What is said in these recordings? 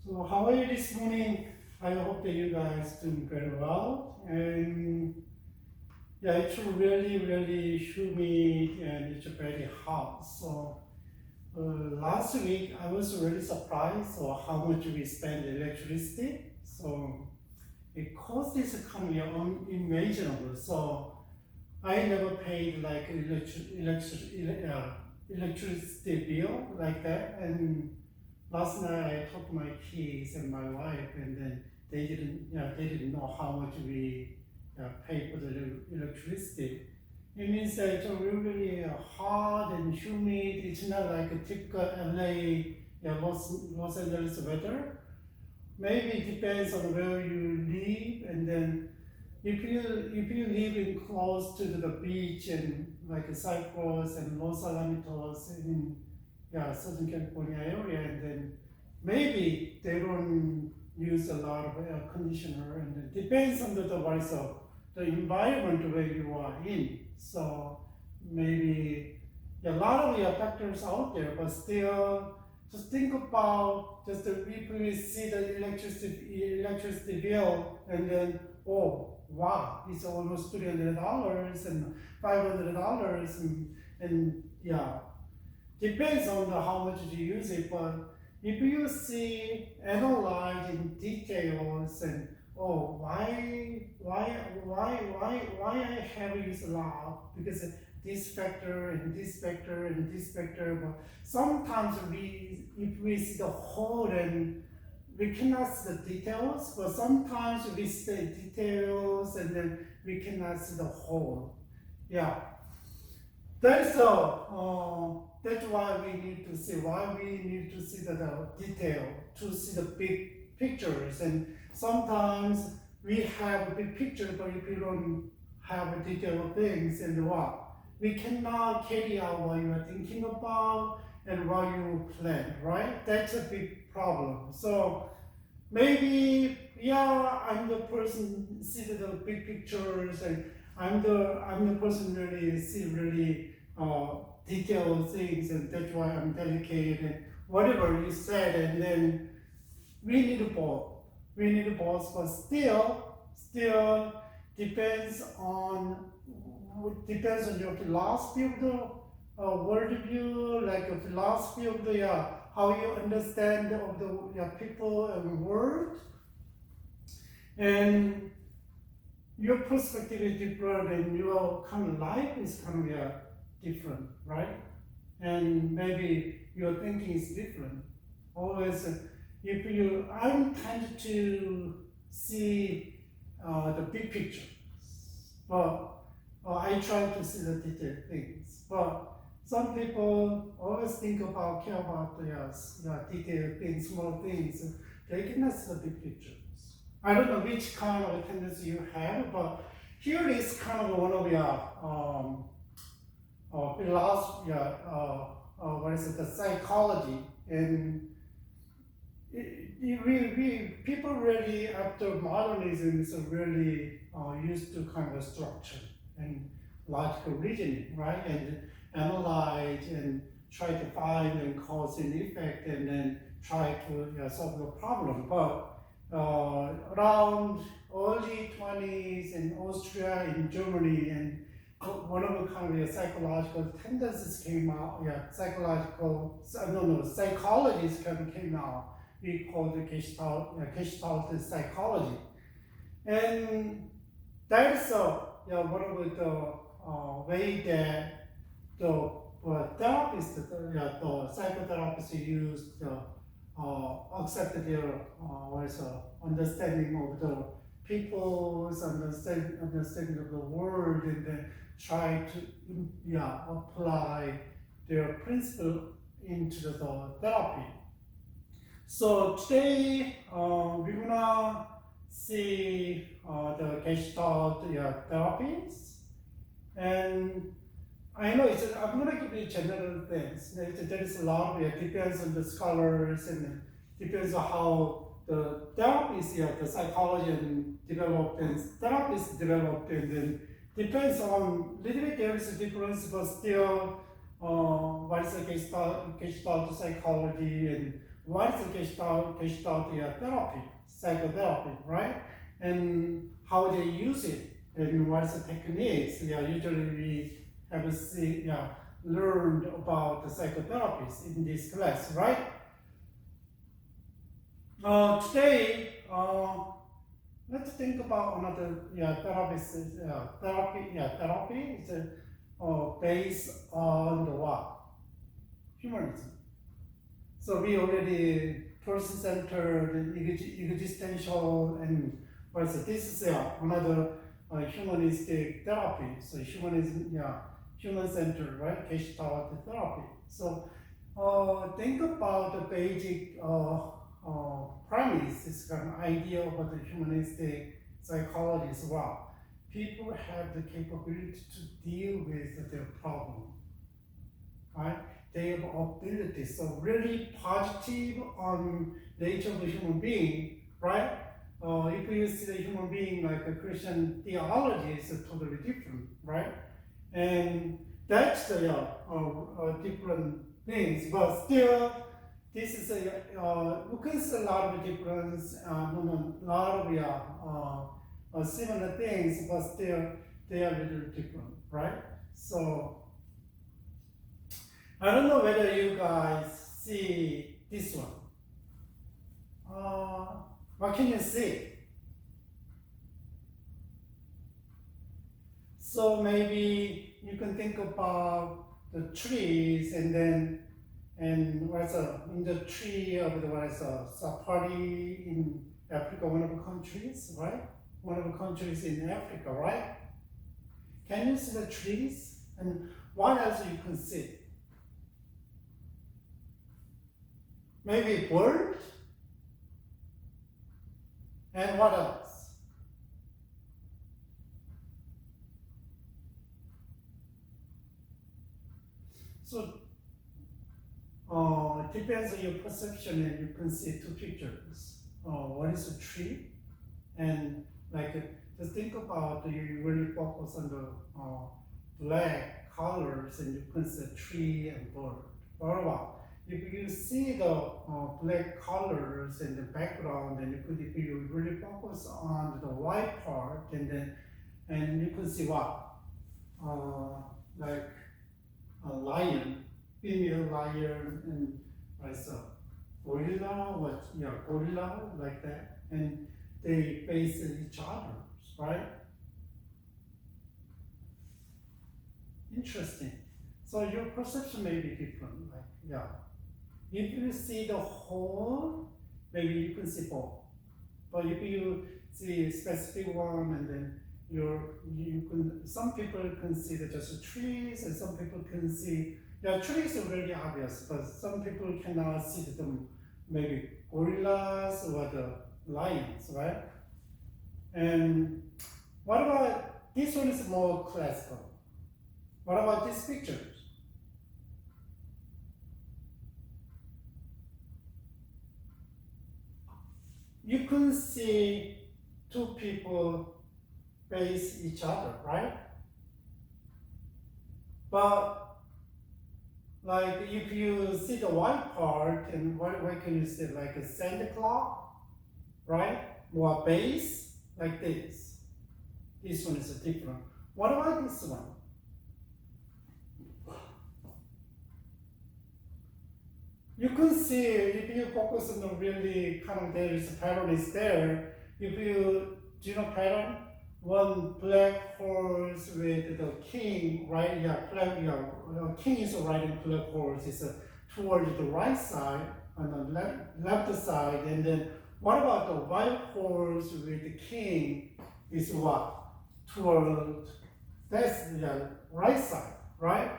So how are you this morning? I hope that you guys doing very well. And yeah, it's really humid and it's very hot. So last week I was really surprised of how much we spend electricity. So it cost is kind of unimaginable. So I never paid like electricity bill like that. And last night I talked to my kids and my wife, and then they didn't know how much we pay for the electricity. It means that it's really hot and humid. It's not like a typical LA, Los Angeles weather. Maybe it depends on where you live, and then if you live in close to the beach and like Cyprus and Los Alamitos in Southern California area, and then maybe they don't use a lot of air conditioner, and it depends on the environment where you are in. So maybe a lot of factors out there, but still just think about just if we see the electricity bill, and then oh wow, it's almost $300 and $500 and yeah. Depends on how much you use it, but if you see analyze in details and oh why I have used a lot because this factor and this factor and this factor, but sometimes if we see the whole and we cannot see the details, but sometimes we see the details and then we cannot see the whole. Yeah. That's why we need to see the detail, to see the big pictures. And sometimes we have a big picture, but if you don't have a detail things, and we cannot carry out what you are thinking about and what you plan, right? That's a big problem. So maybe I'm the person see the big pictures, and I'm the person really see detailed things, and that's why I'm dedicated and whatever you said, and then we need both. But still depends on your philosophy of the worldview, like a philosophy of the how you understand of the people and world, and your perspective is different, and your kind of life is kind of different, right? And maybe your thinking is different. Always, I tend to see the big picture, but I try to see the detailed things. But some people always care about the detailed things, small things. They cannot see the big picture. I don't know which kind of tendency you have, but here is kind of one of your philosophy, the psychology, and people really after modernism is really used to kind of structure and logical reasoning, right? And analyze and try to find and cause an effect, and then try to solve the problem. But around early 20s in Austria, in Germany, and one of the kind of psychological tendencies came out, psychologies came out. We call the Gestalt psychology. And that's one of the way that the therapists, the psychotherapists use accept their understanding of the people's understanding of the world, and then try to apply their principle into the therapy. So today we're gonna see the Gestalt therapies, and I know I'm gonna give you general things. There is a lot. It depends on the scholars, and depends on how the therapists, the psychology and developed, and therapists developed, and then depends on little bit. There is a difference, but still, what is the Gestalt psychology, and what is Gestalt therapy, psychotherapy, right? And how they use it, and what is the techniques. Usually we have learned about the psychotherapies in this class, right? Today, let's think about another therapist. Therapy is based on the what? Humanism. So we already person-centered, existential, and also this is another humanistic therapy. So humanism, human-centered, right? Gestalt therapy. So think about the basic premise, this kind of idea of the humanistic psychology as well. People have the capability to deal with their problem, right? They have ability, so really positive on nature of the human being, right? If you see the human being like a Christian theology, is totally different, right? And that's the different things, but still, this is you can see a lot of difference, a lot of similar things, but still they are a little different, right? So I don't know whether you guys see this one. What can you see? So maybe you can think about the trees, and what's in the tree of the safari in Africa, one of the countries, right? One of the countries in Africa, right? Can you see the trees? And what else you can see? Maybe birds? And what else? So it depends on your perception, and you can see two pictures. One is a tree, and just think about you really focus on the black colors, and you can see tree and bird. What about if you see the black colors in the background, and if you really focus on the white part, and you can see what like a lion, female lion, and gorilla like that, and they face each other, right? Interesting. So your perception may be different, If you see the whole, maybe you can see both. But if you see a specific one, and then some people can see just trees, and some people can see, trees are very obvious, but some people cannot see them, maybe gorillas or the lions, right? And what about, this one is more classical. What about these pictures? You can see two people face each other, right? But if you see the white part, and what can you see? Like a Santa Claus, right? Or a base, like this. This one is different. What about this one? You can see, if you focus on the really there is a pattern is there. If you do pattern, one black horse with the king, right? King is riding black horse is towards the right side, on the left side, and then what about the white horse with the king is what? Towards that's the right side, right?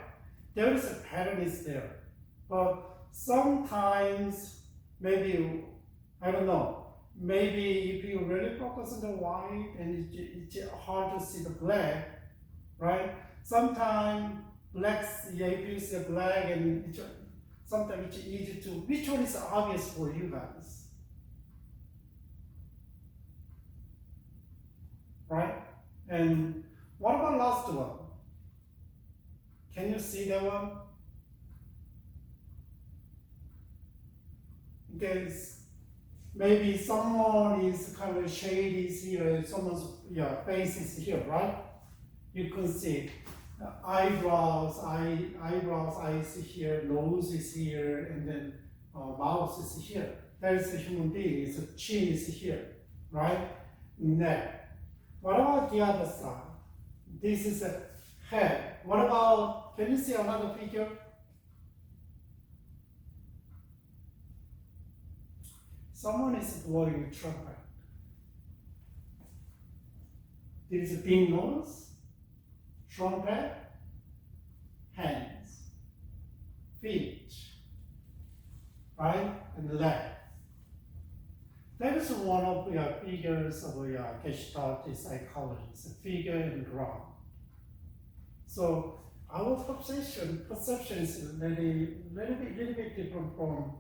There is a pattern is there, but sometimes, maybe, I don't know, maybe if you really focus on the white and it's hard to see the black, right? Sometimes if you see black, and sometimes it's easy to, which one is obvious for you guys? Right? And what about last one? Can you see that one? because maybe someone is kind of shade is here, someone's face is here, right? You can see eyebrows, eyes here, nose is here, and then mouth is here. That is a human being. It's a chin is here, right? Neck. What about the other side? This is a head. What about? Can you see another figure? Someone is blowing a trumpet. There is a big nose, trumpet, hands, feet, right, and leg. That is one of your figures of your Gestalt psychology, it's a figure and ground. So our perception is little bit different from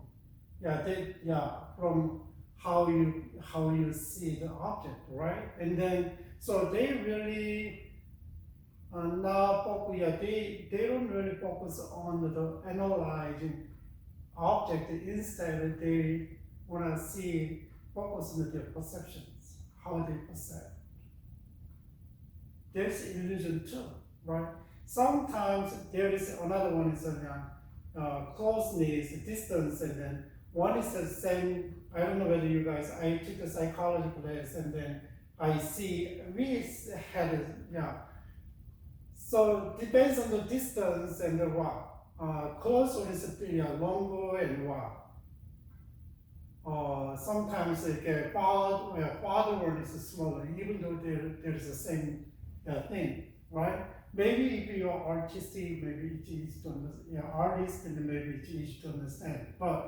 from how you see the object, right? And then so they really not focus. They don't really focus on the analyzing object. Instead, they want to focus on their perceptions, how they perceive. There's illusion too, right? Sometimes there is another one is closeness, distance, and then one is the same. I don't know whether you guys. I took a psychology class, and then we had So depends on the distance and the what. Close one is longer and what. Sometimes farther one is smaller, even though there is the same thing, right? Maybe if you are artistic, maybe it's easy to understand. Artist, and maybe it's easy to understand. But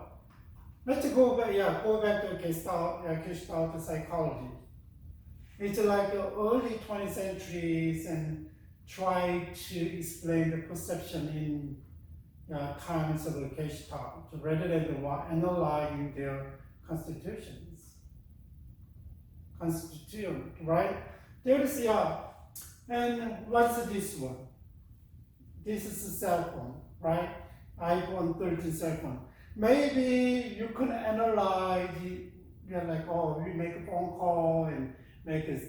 let's go back. Go back to Gestalt psychology. It's like the early 20th centuries and try to explain the perception in terms of a Gestalt rather than analyzing their constituent, right? There is and what's this one? This is a cell phone, right? iPhone 13 cell phone. Maybe you could analyze, we make a phone call and we can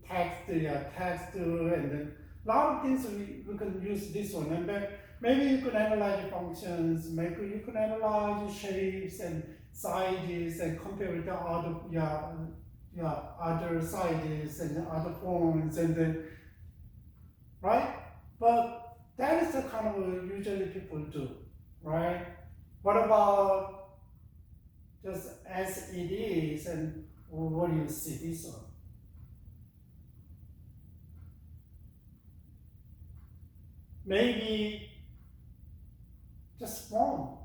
text, and then a lot of things we can use this one. And then maybe you can analyze the functions, maybe you can analyze the shapes and sizes and compare with the other sizes and other forms, and then, right? But that is the kind of usually people do, right? What about just as it is, and what do you see this one? Maybe just phone.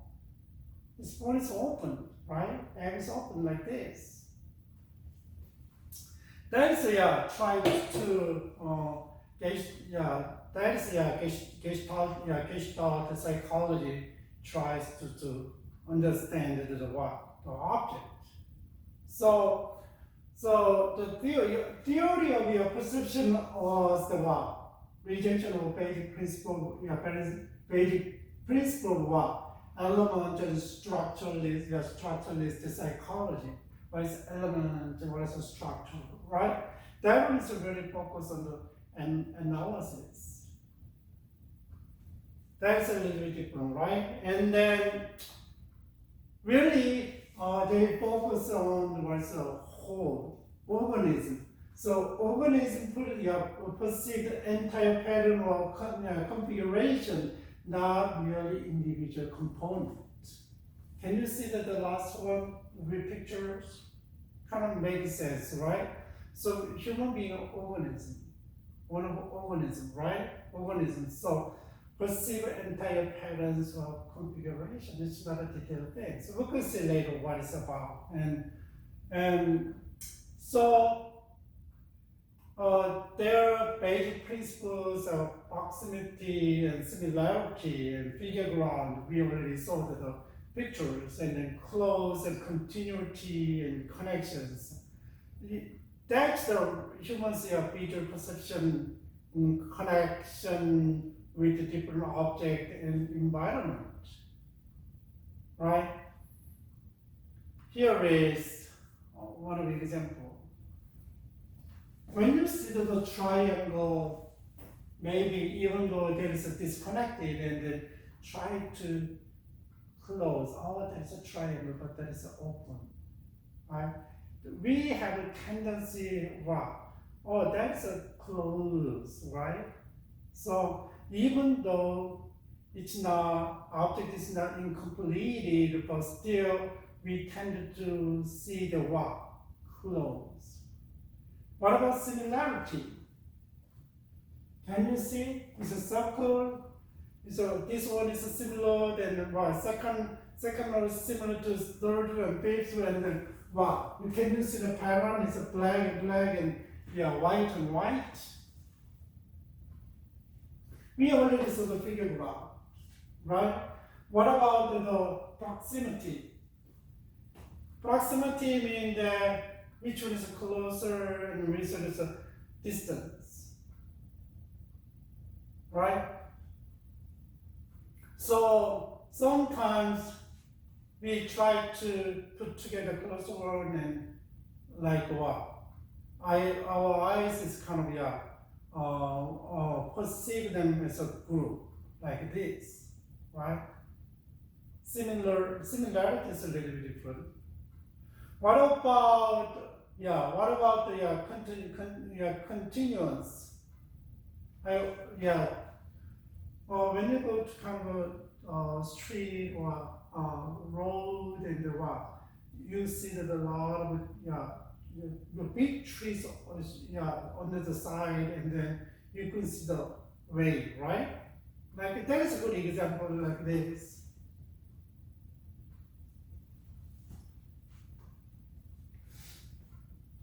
This phone is open, right? App is open like this. That is try to that is Gestalt psychology tries to understand the object. So the theory of your perception was the what? Rejection of basic principle, basic principle of what? Element and structuralist psychology. What is element and what is a structure, right? That one is really focused on the analysis. That's a little bit different, right? And then really they focus on what's a whole organism. So organism perceive the entire pattern of configuration, not really individual components. Can you see that the last one with pictures kind of makes sense, right? So human being organism, one of organism, right? Organism. So perceive entire patterns of configuration. It's not a detailed thing. So we can see later what it's about. And so their basic principles of proximity and similarity and figure ground, we already saw the pictures, and then close and continuity and connections. That's the humans' visual perception in connection with the different object and environment, right? here is one of the example. When you see the triangle, maybe even though there is a disconnected and then try to close, oh, that's a triangle, but that is open, right? We have a tendency, wow, oh, that's a close, right? So even though it's not, object is not incompleted, but still we tend to see the what? Close. What about similarity? Can you see? It's a circle. So this one is similar, then what? Second one is similar to third and fifth one, and then what? You can see the pattern is black, and yeah, white and white. We already sort of figured out, right? What about the proximity? Proximity means that which one is closer and which one is a distance, right? So sometimes we try to put together close one and like what? Our eyes is kind of perceive them as a group like this, right? Similarity is a little bit different. What about the continuance? When you go to kind of a street or road and what, you see that a lot of the big trees on the side, and then you can see the way, right? Like that is a good example like this.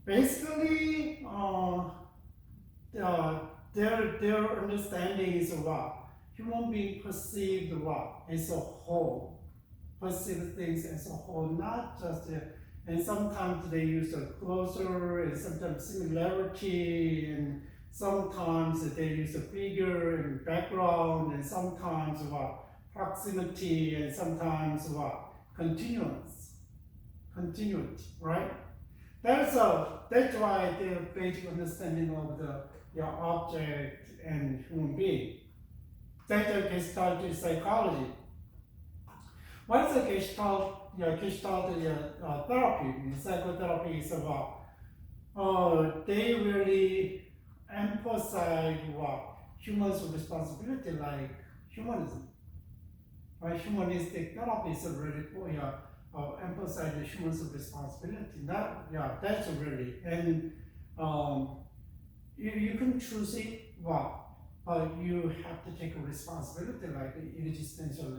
Basically, their understanding is what human being perceive what as a whole, perceive things as a whole, not just. And sometimes they use a closer, and sometimes similarity, and sometimes they use a figure and background, and sometimes what proximity, and sometimes what continuity, right? That's why their basic understanding of the object and human being. That's a Gestalt psychology. What is a Gestalt? Gestalt therapy, psychotherapy is about. They really emphasize what humans' responsibility, like humanism. Right? Humanistic therapy is really emphasize the human's responsibility. That's really, and you can choose it. You have to take a responsibility, like existential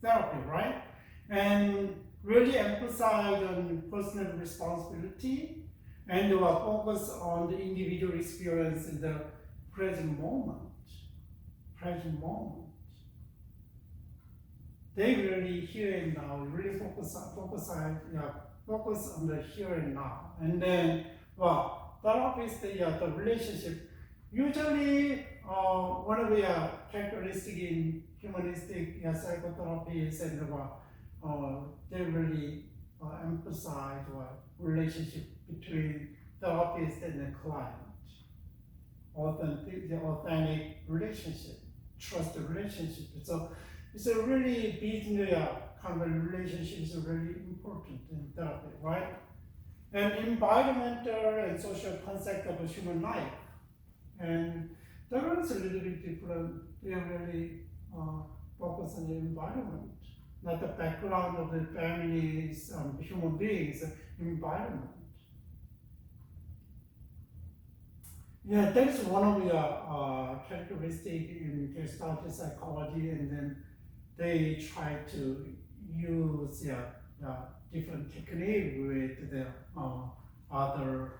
therapy, right? And really emphasize on personal responsibility and focus on the individual experience in the present moment. They really here and now, really focus on the here and now. And then, therapist, the relationship. Usually, one of the characteristics in humanistic psychotherapy is they really emphasize relationship between therapist and the client. The authentic relationship, trusted relationship. So it's a really building kind of relationship is really important in therapy, right? And environmental and social concept of human life. And that is a little bit different. They really focus on the environment, not the background of the families, human beings, environment. Yeah, that's one of the characteristics in Gestalt psychology, and then they try to use different technique with the other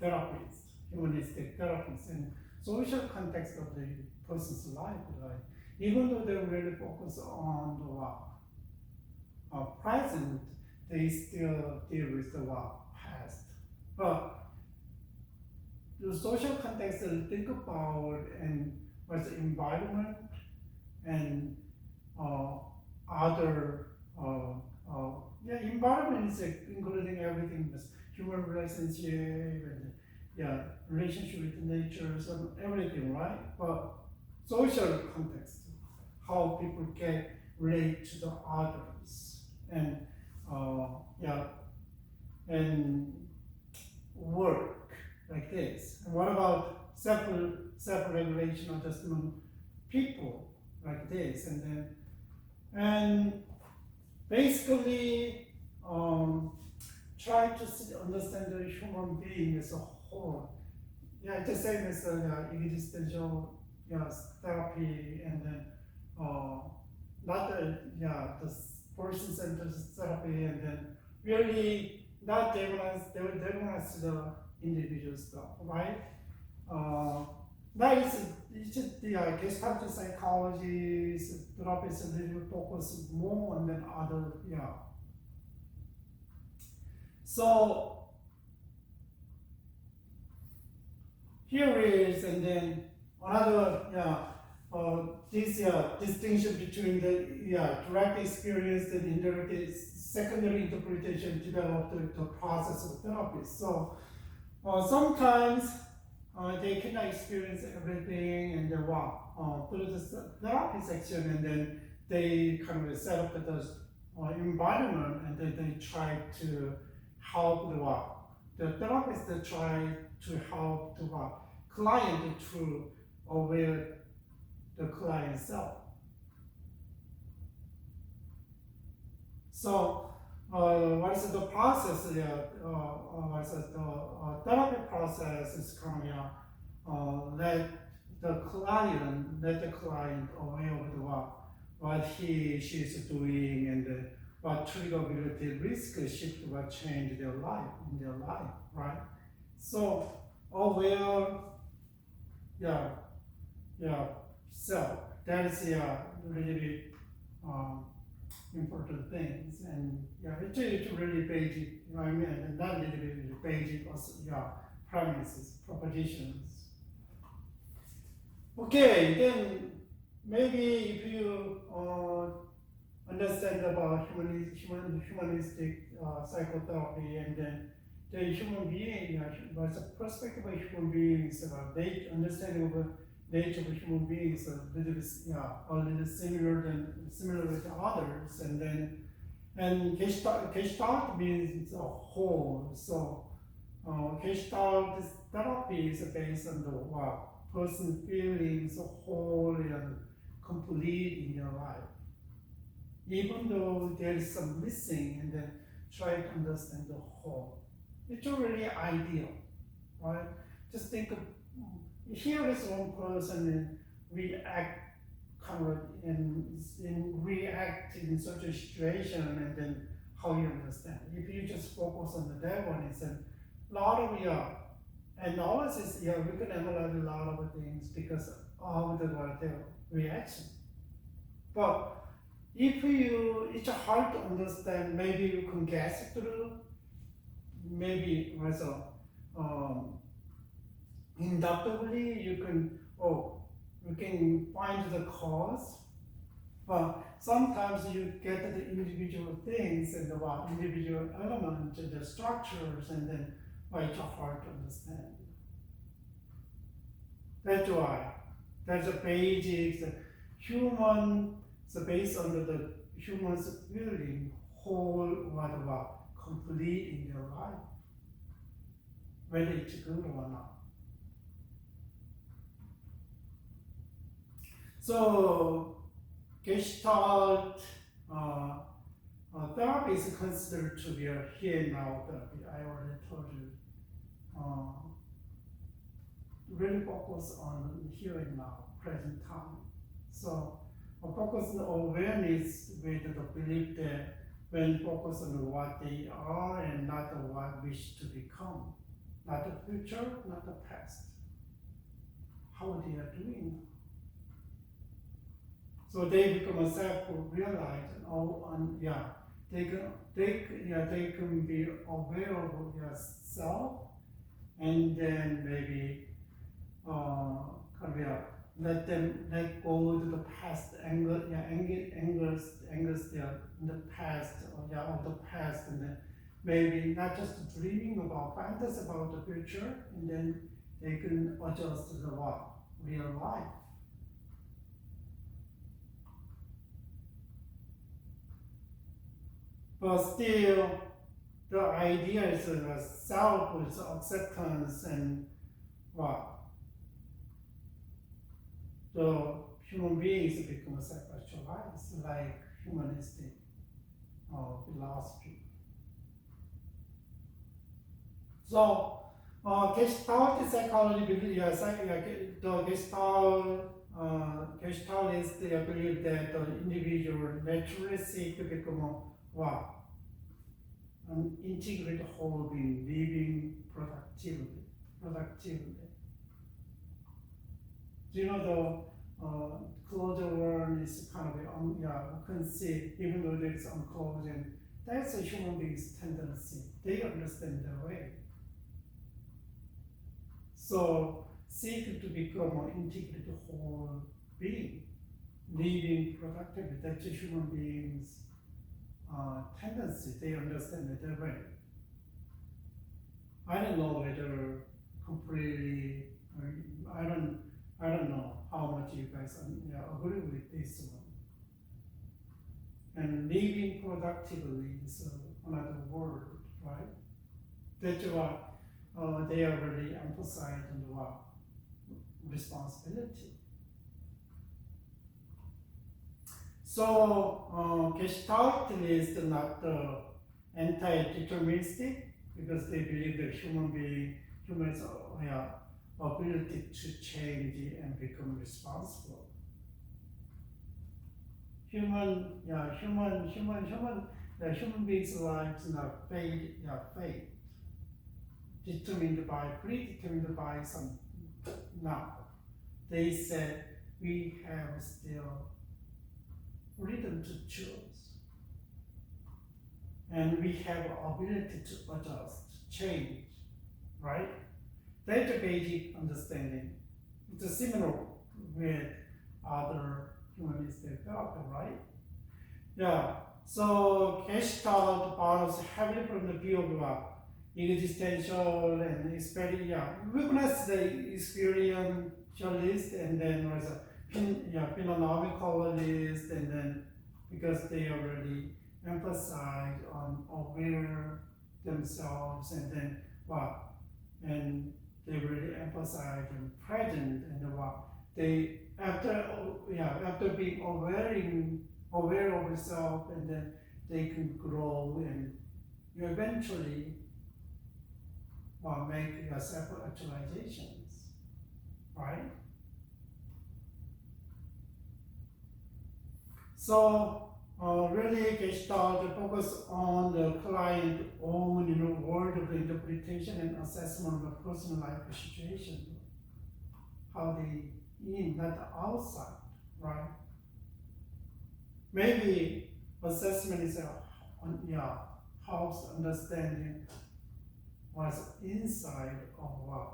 therapists, humanistic therapists, and social context of the person's life. Right? Even though they really focus on the present, they still deal with the past. But the social context to think about and what's the environment and other environment is including everything, human relationship and relationship with nature, so everything, right? But social context, how people can relate to the others, and and work like this. And what about self-regulation, adjustment, people like this, and basically try to understand the human being as a whole. It's the same as existential therapy, and then not the person-centered therapy, and then really not demonize the individual stuff, right? That is the Gestalt psychology therapists a little focus more on than other, So here is, and then another, this distinction between the direct experience and indirect secondary interpretation developed the process of therapy. So sometimes they cannot experience everything, and then through the therapy section, and then they kind of set up the environment, and then they try to help the therapist try to help the client to aware the client self. So what is the process? The therapy process is kind of let the client aware of what she's doing, and what triggerability risk shift will change in their life, right? So aware, so that is really important things, and it's really basic, and not really basic, also premises, propositions. Okay, then maybe if you understand about humanistic psychotherapy, and then the human being, what's the perspective of human beings, they understanding of the nature of human beings a little bit similar with others, and Gestalt means a whole. So Gestalt therapy is based on the person feeling so whole and complete in their life, even though there is some missing, and then try to understand the whole. It's really ideal, right? Just think of, here is one person and react kind of react in such a situation, and then how you understand. If you just focus on that one, it's a lot of analysis. We can analyze a lot of things because of the reaction. But if it's hard to understand, maybe you can guess through, maybe also inductively you can find the cause, but sometimes you get the individual things and the individual elements and the structures, and then it's hard to understand. That's why there's a basics, human, so based on the human's feeling whole, complete in their life, whether it's good or not. So Gestalt therapy is considered to be a here and now therapy. I already told you. Really focus on here and now, present time. So focus on awareness with the belief that when focus on what they are and not what wish to become, not the future, not the past, how they are doing. So they become self-realized, they can be aware of their self, and then maybe let go to the past angers they are in the past of the past, and then maybe not just dreaming about fantasies about the future, and then they can adjust to the what real life. But still, the idea is self is acceptance and what the human beings become self-actualized, like humanistic philosophy. So, Gestalt psychology, the Gestalt they believe that the individual naturally seek to become what? An integrated whole being, living productively. Do you know the closed world is kind of you can see, even though there's unclosed, and that's a human being's tendency. They understand their way. So seek to become an integrated whole being, living productively. That's a human being's tendency. They understand it that way. I don't know whether completely. I don't know how much you guys agree with this one. And living productively is another word, right? That's what they are really emphasizing what responsibility. So Gestaltists are not anti-deterministic, because they believe that humans ability to change and become responsible. Human beings' lives are fate, predetermined by some. Now, they said we have still freedom to choose, and we have ability to adjust, change, right? That's a basic understanding. It's similar with other humanistic therapy, right? Yeah. So Gestalt borrows heavily from the view of existential and recognize the experientialist, and then was a phenomenologist, and then because they already emphasize on aware themselves, and then and they really emphasize on present, and they after being aware of yourself, and then they can grow, and you eventually make your self-actualizations, right? So really Gestalt focus on the client own world of interpretation and assessment of personal life situation, how they in, not the outside, right? Maybe assessment is helps understanding what's inside of what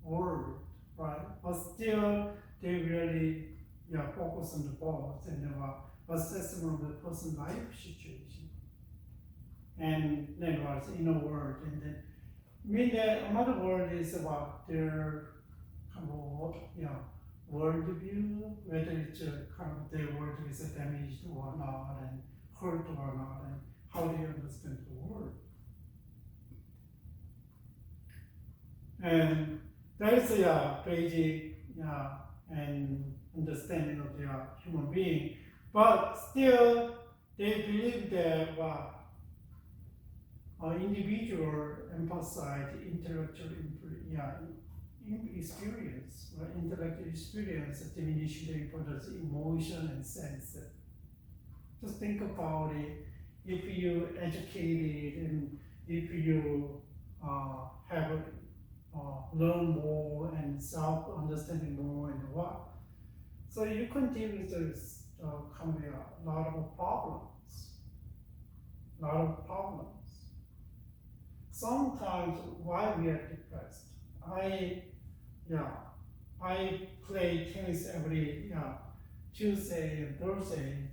world, right? But still they really focus on the both and the assessment of the person's life situation, and then what's inner world, and then another word is about their kind of world view, whether it's kind of their world is damaged or not, and hurt or not, and how they understand the world. And that is a basic and understanding of the human being. But still, they believe that individual emphasize intellectual experience, or intellectual experience diminish the importance of emotion and sense. Just think about it. If you educated, and if you have learn more and self-understanding more, and so you can deal with this a lot of problems. Sometimes why we are depressed. I play tennis every Tuesday and Thursday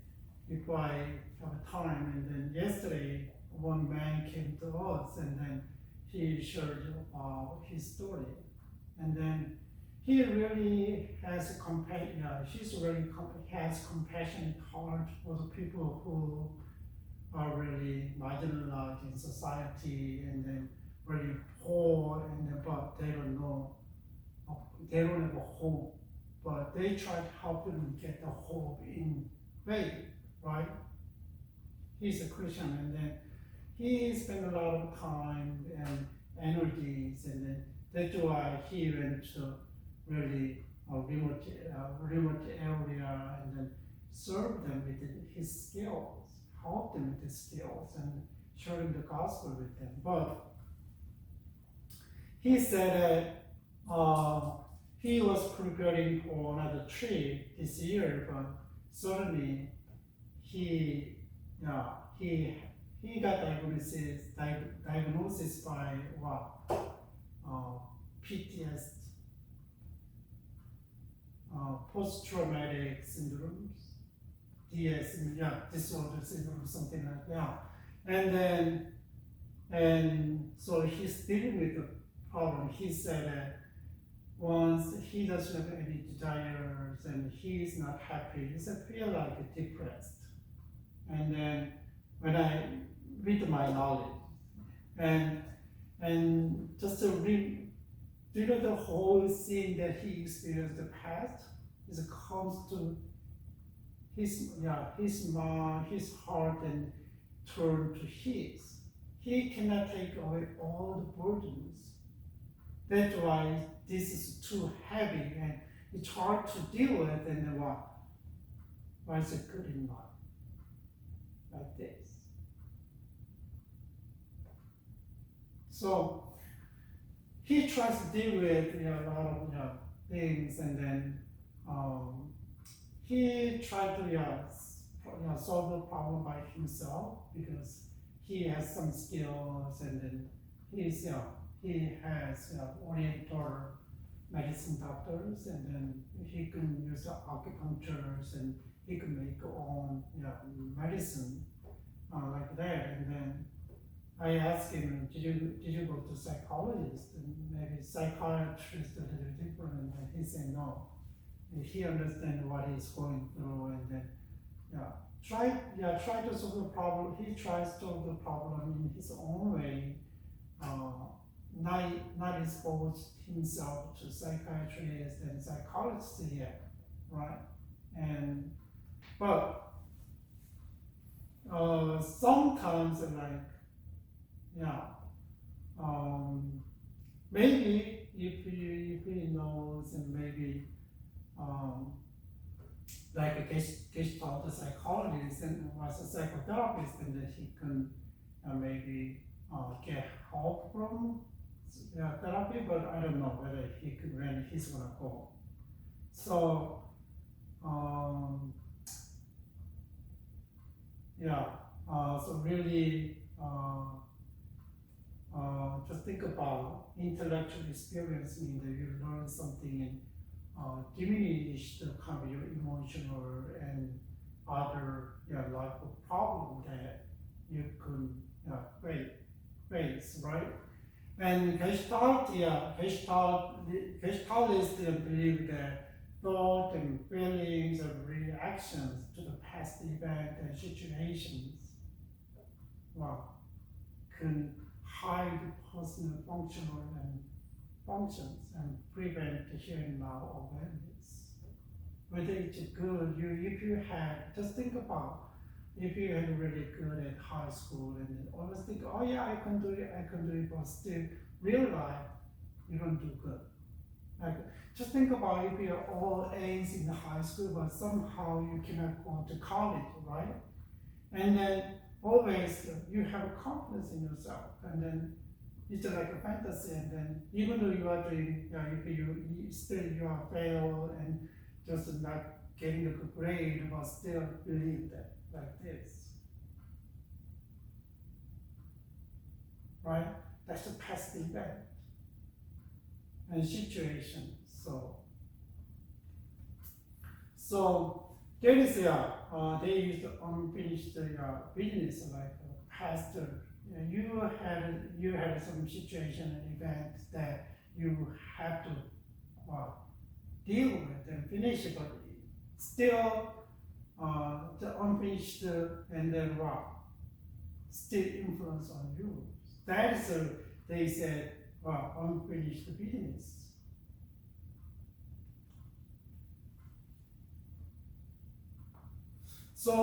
if I have time. And then yesterday, one man came to us, and then he shared his story. And then he really has compassion. He's really has compassionate heart for the people who are really marginalized in society, and then really poor, and then, but they don't know, they don't have a home, but they try to help them get a home in faith, right? He's a Christian, and then he spent a lot of time and energies, and then that's why he went to really remote area, and then serve them with his skills, help them with his skills, and sharing the gospel with them. But he said that he was preparing for another trip this year, but suddenly he got diagnosis by what? PTSD, post-traumatic syndromes, disorder syndrome, something like that. And so he's dealing with the problem. He said that once he doesn't have any desires and he's not happy, he said feel like depressed. And then when I read my knowledge and just to read, the whole scene that he experienced the past is comes to his mind, his heart, and turn to his. He cannot take away all the burdens. That's why this is too heavy and it's hard to deal with. And then why is it good in life like this? So he tries to deal with a lot of things, and then he tried to solve the problem by himself because he has some skills, and then he has oriental medicine doctors, and then he can use acupunctures, and he can make own medicine like that. And then I asked him, did you go to psychologist? And maybe psychiatrist a little different. And he said no. He understands what he's going through, and then try to solve the problem. He tries to solve the problem in his own way, not expose himself to psychiatrists and psychologists yet, right? But sometimes maybe if he knows, and maybe like a gestalt psychologist and was a psychotherapist, and then he can maybe get help from therapy, but I don't know whether when he's gonna go. So so really just think about intellectual experience means that you learn something and diminish the kind of your emotional and other life problem that you could face, right? And Gestalt Gestalists believe that thought and feelings and reactions to the past event and situations can hide personal functions and prevent the here and now awareness. Whether it's good, just think about if you had really good at high school and then always think, oh yeah, I can do it, but still real life, you don't do good. Like, just think about if you're all A's in high school, but somehow you cannot go to college, right? And then always you have confidence in yourself, and then it's like a fantasy, and then even though you are doing, you are fail and just not getting a good grade, but still believe that like this, right? That's the past event and situation. So So there is they use unfinished business like past. You had some situation and event that you have to deal with and finish it, but still the unfinished and then still influence on you. That is they said unfinished business. So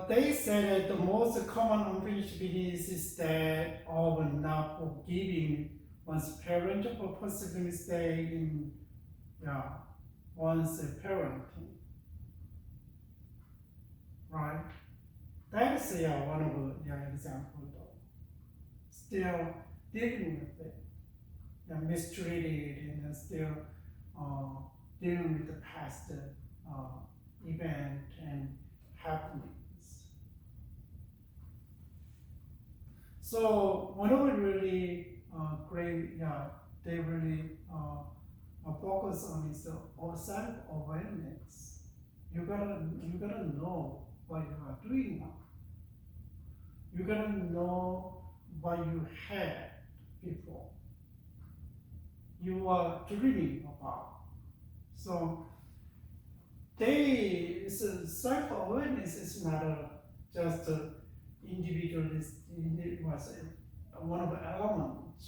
they said that the most common unfinished business is that of not forgiving one's parent for possible mistake in one's parenting. Right? That is one of the examples though. Still dealing with it. Mistreated and still dealing with the past event and happenings. So one of the really great, they really focus on is self-awareness. You gotta know what you are doing now. You gotta know what you had before. You are dreaming about. So self-awareness is not just individualist, one of the elements,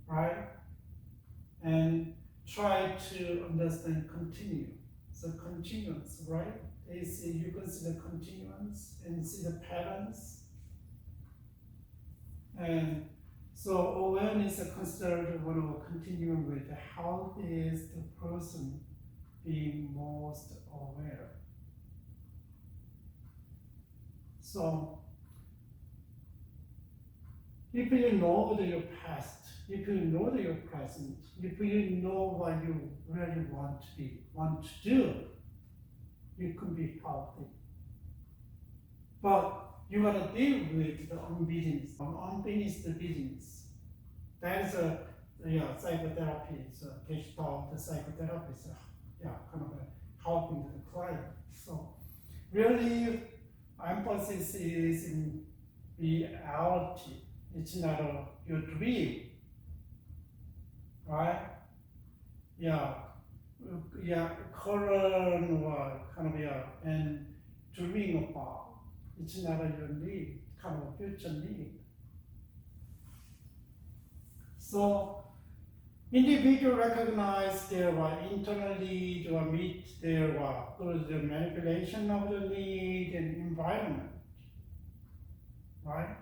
right? And try to understand continuum. So continuance, right? You can see the continuance and see the patterns. And so awareness is considered one of a continuum with how is the person being most aware. So if you know your past, if you know your present, if you know what you really want to do, you could be healthy. But you gotta deal with the unfinished business. That is psychotherapy, so Gestalt psychotherapy, kind of helping the client. So really, emphasis is in reality. It's not your dream, right? Current or kind of and dreaming about. It's not your need, kind of future need. So individuals recognize their internal need or meet their through the manipulation of the need and environment, right?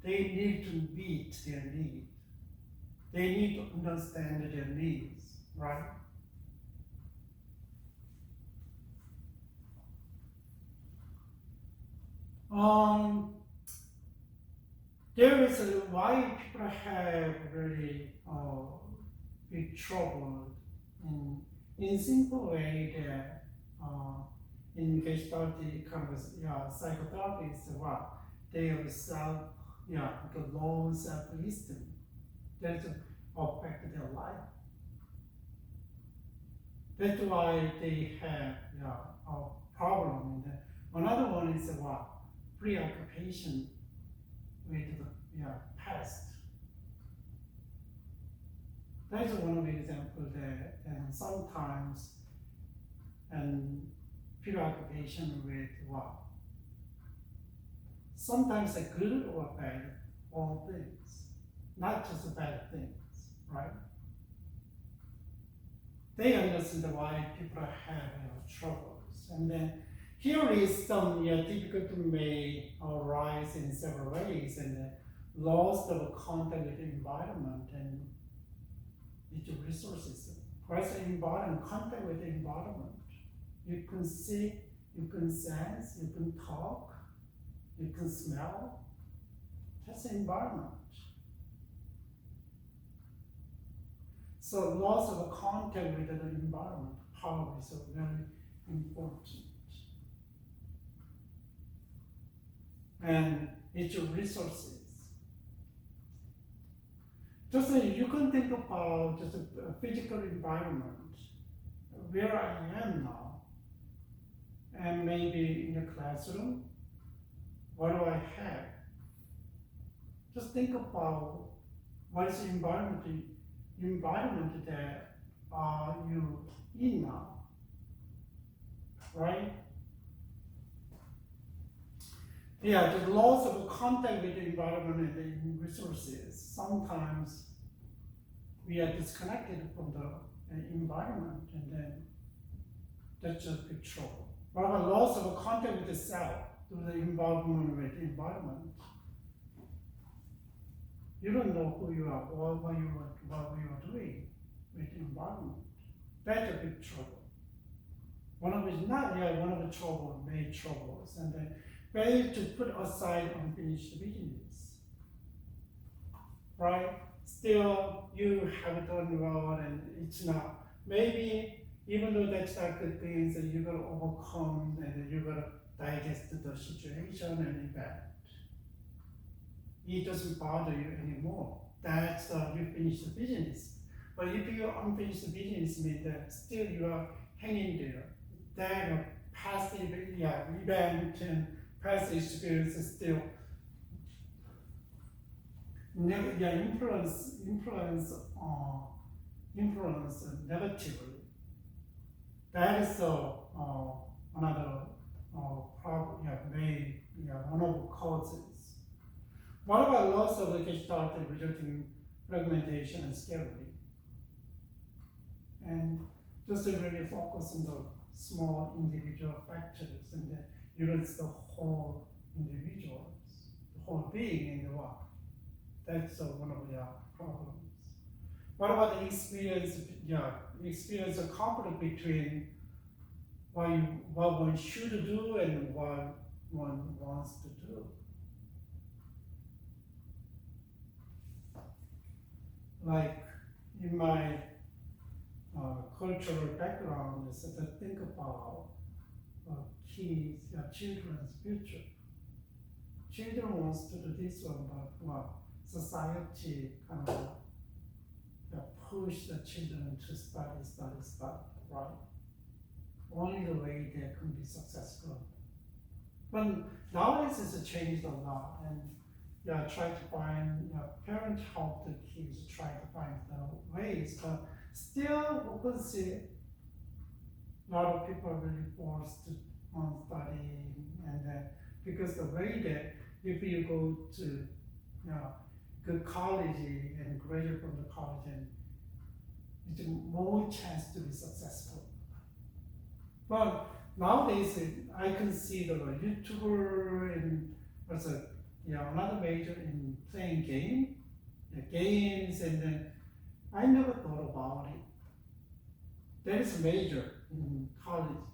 They need to meet their need. They need to understand their needs, right? There is why people have really big trouble in simple way that in Gestalt kind of psychotherapy is they have the low self-esteem that affect their life. That's why they have a problem. Another one is preoccupation with the past. That's one of the examples that sometimes preoccupation with sometimes a good or bad, all things, not just bad things, right? They understand why people have troubles. And then here is some difficulty may arise in several ways, and loss of contact with the environment and its resources. Present contact with the environment. You can see, you can sense, you can talk, you can smell. That's the environment. So loss of contact with the environment, power is very important. And its resources. Just you can think about just a physical environment, where I am now, and maybe in the classroom, what do I have? Just think about what is the environment that are you in now, right? Yeah, the loss of contact with the environment and the resources. Sometimes we are disconnected from the environment, and then that's just big trouble. What about loss of contact with the self, to the involvement with the environment? You don't know who you are or what you are doing with the environment. That's a big trouble. One of the main troubles, and then fail to put aside unfinished business. Right? Still, you have done well, and it's not. Maybe even though that's not good things, that you gotta overcome, and you gotta digest the situation and event. It doesn't bother you anymore. That's you finish the business. But if you unfinish the business, means that still you are hanging there. That past event and past experience is still influence negatively. That is another problem. One of the causes. What about loss of the gestalt resulting fragmentation and scarcity? And just to really focus on the small individual factors, and then you lose the whole individuals, the whole being in the world. That's one of the problems. What about the experience of conflict between what one should do and what one wants to do? Like in my cultural background, is to think about kids, children's future. Children wants to do this one, but society kind of push the children to study, right? Only the way they can be successful. But nowadays it's changed a lot, and try to find, parents help the kids try to find the ways, but still we can see a lot of people are really forced on studying, and because the way that if you go to good college and graduate from the college, and it's more chance to be successful. But nowadays I can see the YouTuber and also another major in playing games, and then I never thought about it. There is a major in college.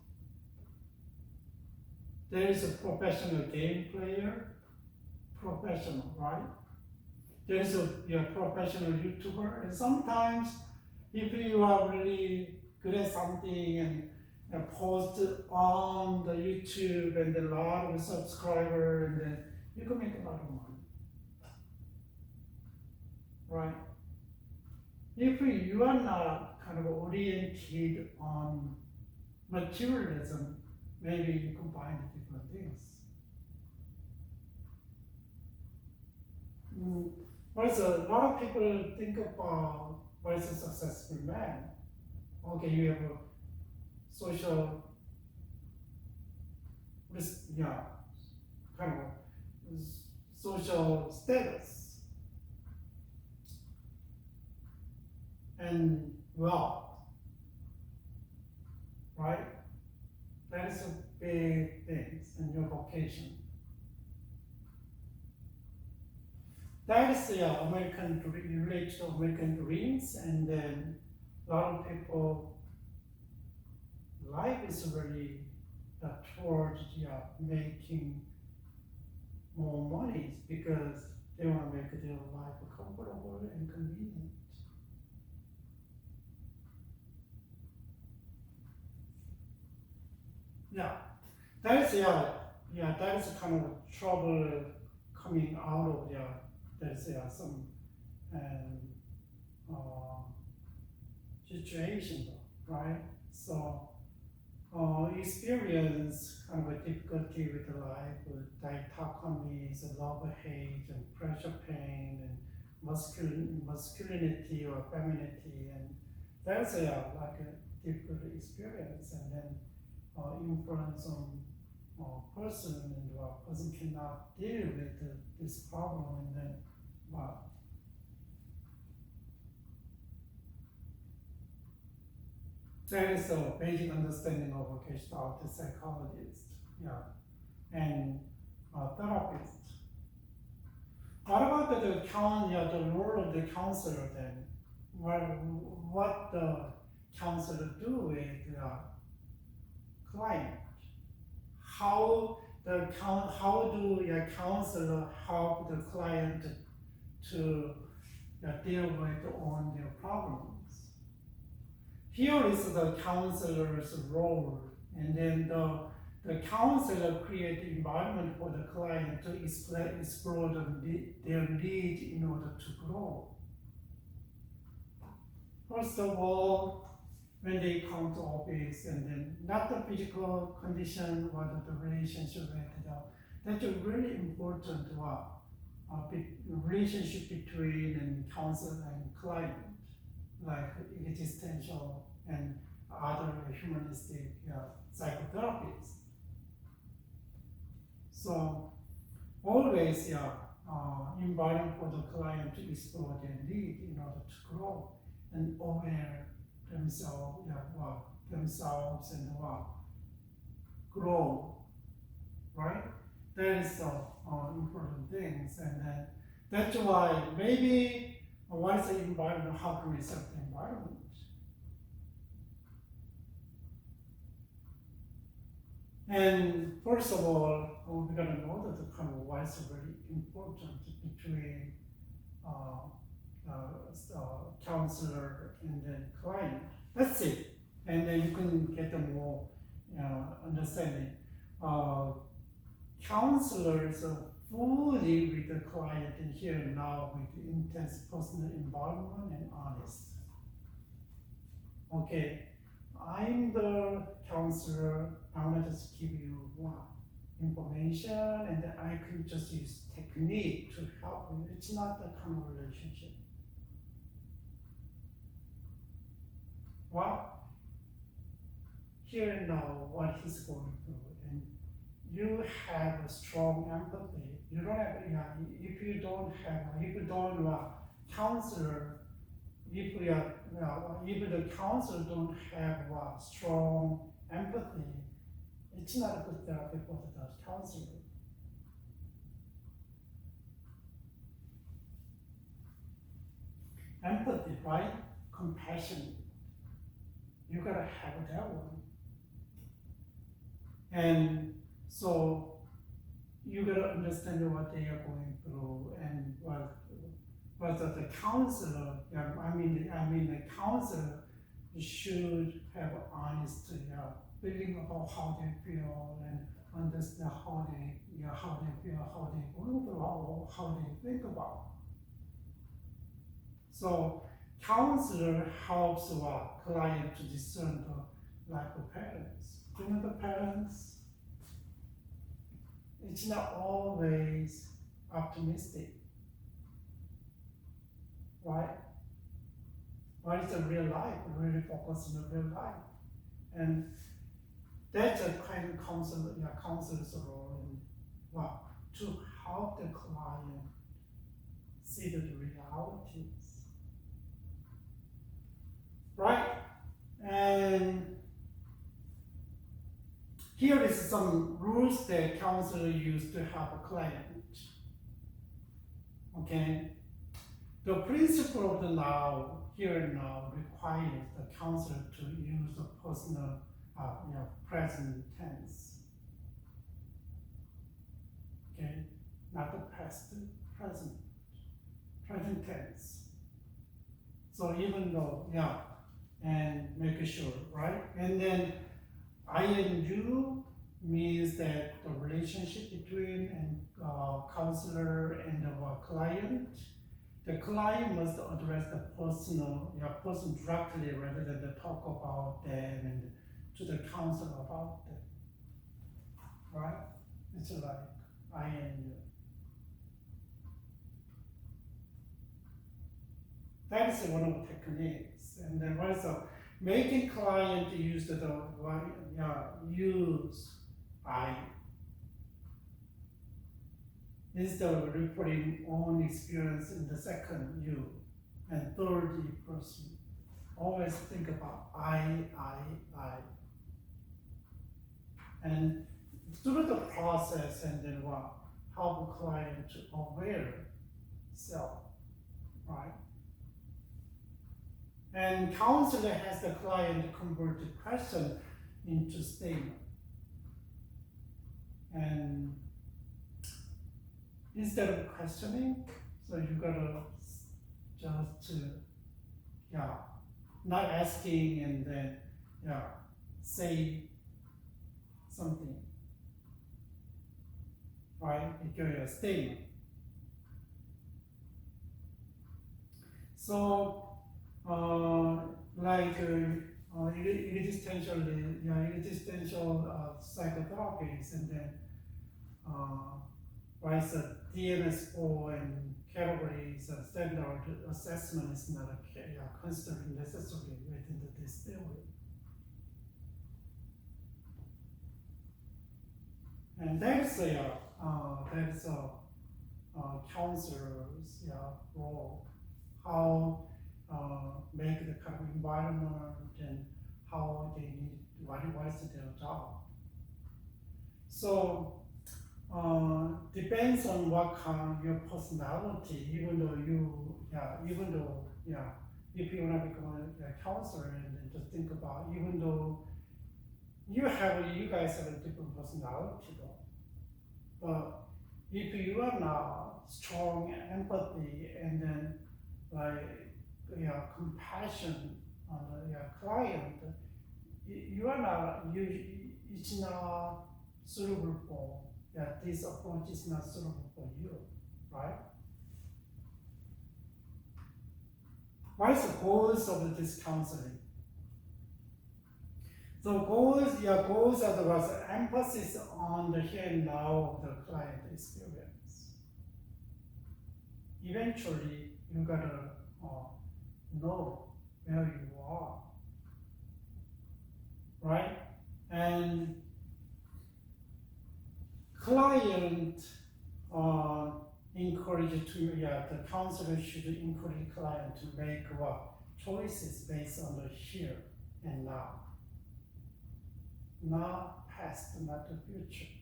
There is a professional game player, professional, right? There is a professional YouTuber, and sometimes if you are really good at something and post on the YouTube and a lot of subscribers, and then you can make a lot of money, right? If you are not kind of oriented on materialism, maybe you combine the different things. Also, a lot of people think about what is a successful man. Okay, you have a social, kind of social status and wealth, right? That is a big thing in your vocation. That is related to American dreams, and then a lot of people, life is really towards making more money because they want to make their life comfortable and convenient. That is kind of trouble coming out of there's some situation though. right? So experience kind of a difficulty with life, with dichotomies, love, hate, and pressure, pain, and masculinity or femininity, and that's like a difficult experience, and then influence on person, and person cannot deal with this problem, and then well, that is a basic understanding of a Gestalt psychologist, yeah, and therapist. What about the role of the counselor then? What the counselor do with the client? How do a counselor help the client to deal with on their problems? Here is the counselor's role, and then the counselor create the environment for the client to explore their need in order to grow. First of all, when they come to office, and then not the physical condition, but the relationship with that's a really important relationship between counselor and client, like existential and other humanistic psychotherapies. So always inviting for the client to explore their need in order to grow and aware themselves, themselves and grow, right? That is important things, and then that's why maybe what is the environment? How can we set the environment? And first of all, we're going to know that the kind of why is very important between counselor and then client. That's it. And then you can get a more understanding. Counselors are fully with the client and here and now with intense personal involvement and honest. Okay, I'm the counselor. I want to just give you information, and then I can just use technique to help you. It's not that kind of relationship. Well, here and now what he's going through, and you have a strong empathy. You don't have, if you don't counselor, if the counselor don't have strong empathy, it's not a good therapy for the counselor. Empathy, right? Compassion. You gotta have that one. And so you gotta understand what they are going through and what the counselor, the counselor should have honest feeling about how they feel and understand how they feel, how they going through, how they think about. So counselor helps client to discern the lack of patterns. You know the patterns? It's not always optimistic. Right? What is a real life? Really focus on the real life. And that's a kind of counselor's role in to help the client see the realities. Right? And here is some rules that counselor use to help a client. Okay? The principle of the now, here and now, requires the counselor to use the personal, present tense. Okay, not the past, present tense. So even though, and make sure, right? And then I and you means that the relationship between counselor and the client. the client must address the person directly rather than to talk about them and to the counsel about them. Right? It's like I and you. That is one of the techniques. And then also making client use use I instead of reporting own experience in the second you and third person. Always think about I. And through the process and then help the client to aware self, right? And counselor has the client convert the question into statement. And instead of questioning, so you gotta just not asking and then say something, right? It gives you a statement. So existential psychotherapies, and then writes a DMS4 and categories and standard assessment is not constantly necessary within this theory. And that's a counselor's role, how make the kind of environment and how they need what is their job. So depends on what kind of your personality. If you want to become a counselor, and then just think about, even though you guys have a different personality though, but if you are not strong empathy and then compassion on your client, it's not suitable for, this approach is not suitable for you, right? What is the goals of this counseling? So goals are the emphasis on the here and now of the client experience. Eventually, you gotta know where you are, right? And client the counselor should encourage client to make choices based on the here and now. Not past, not the future,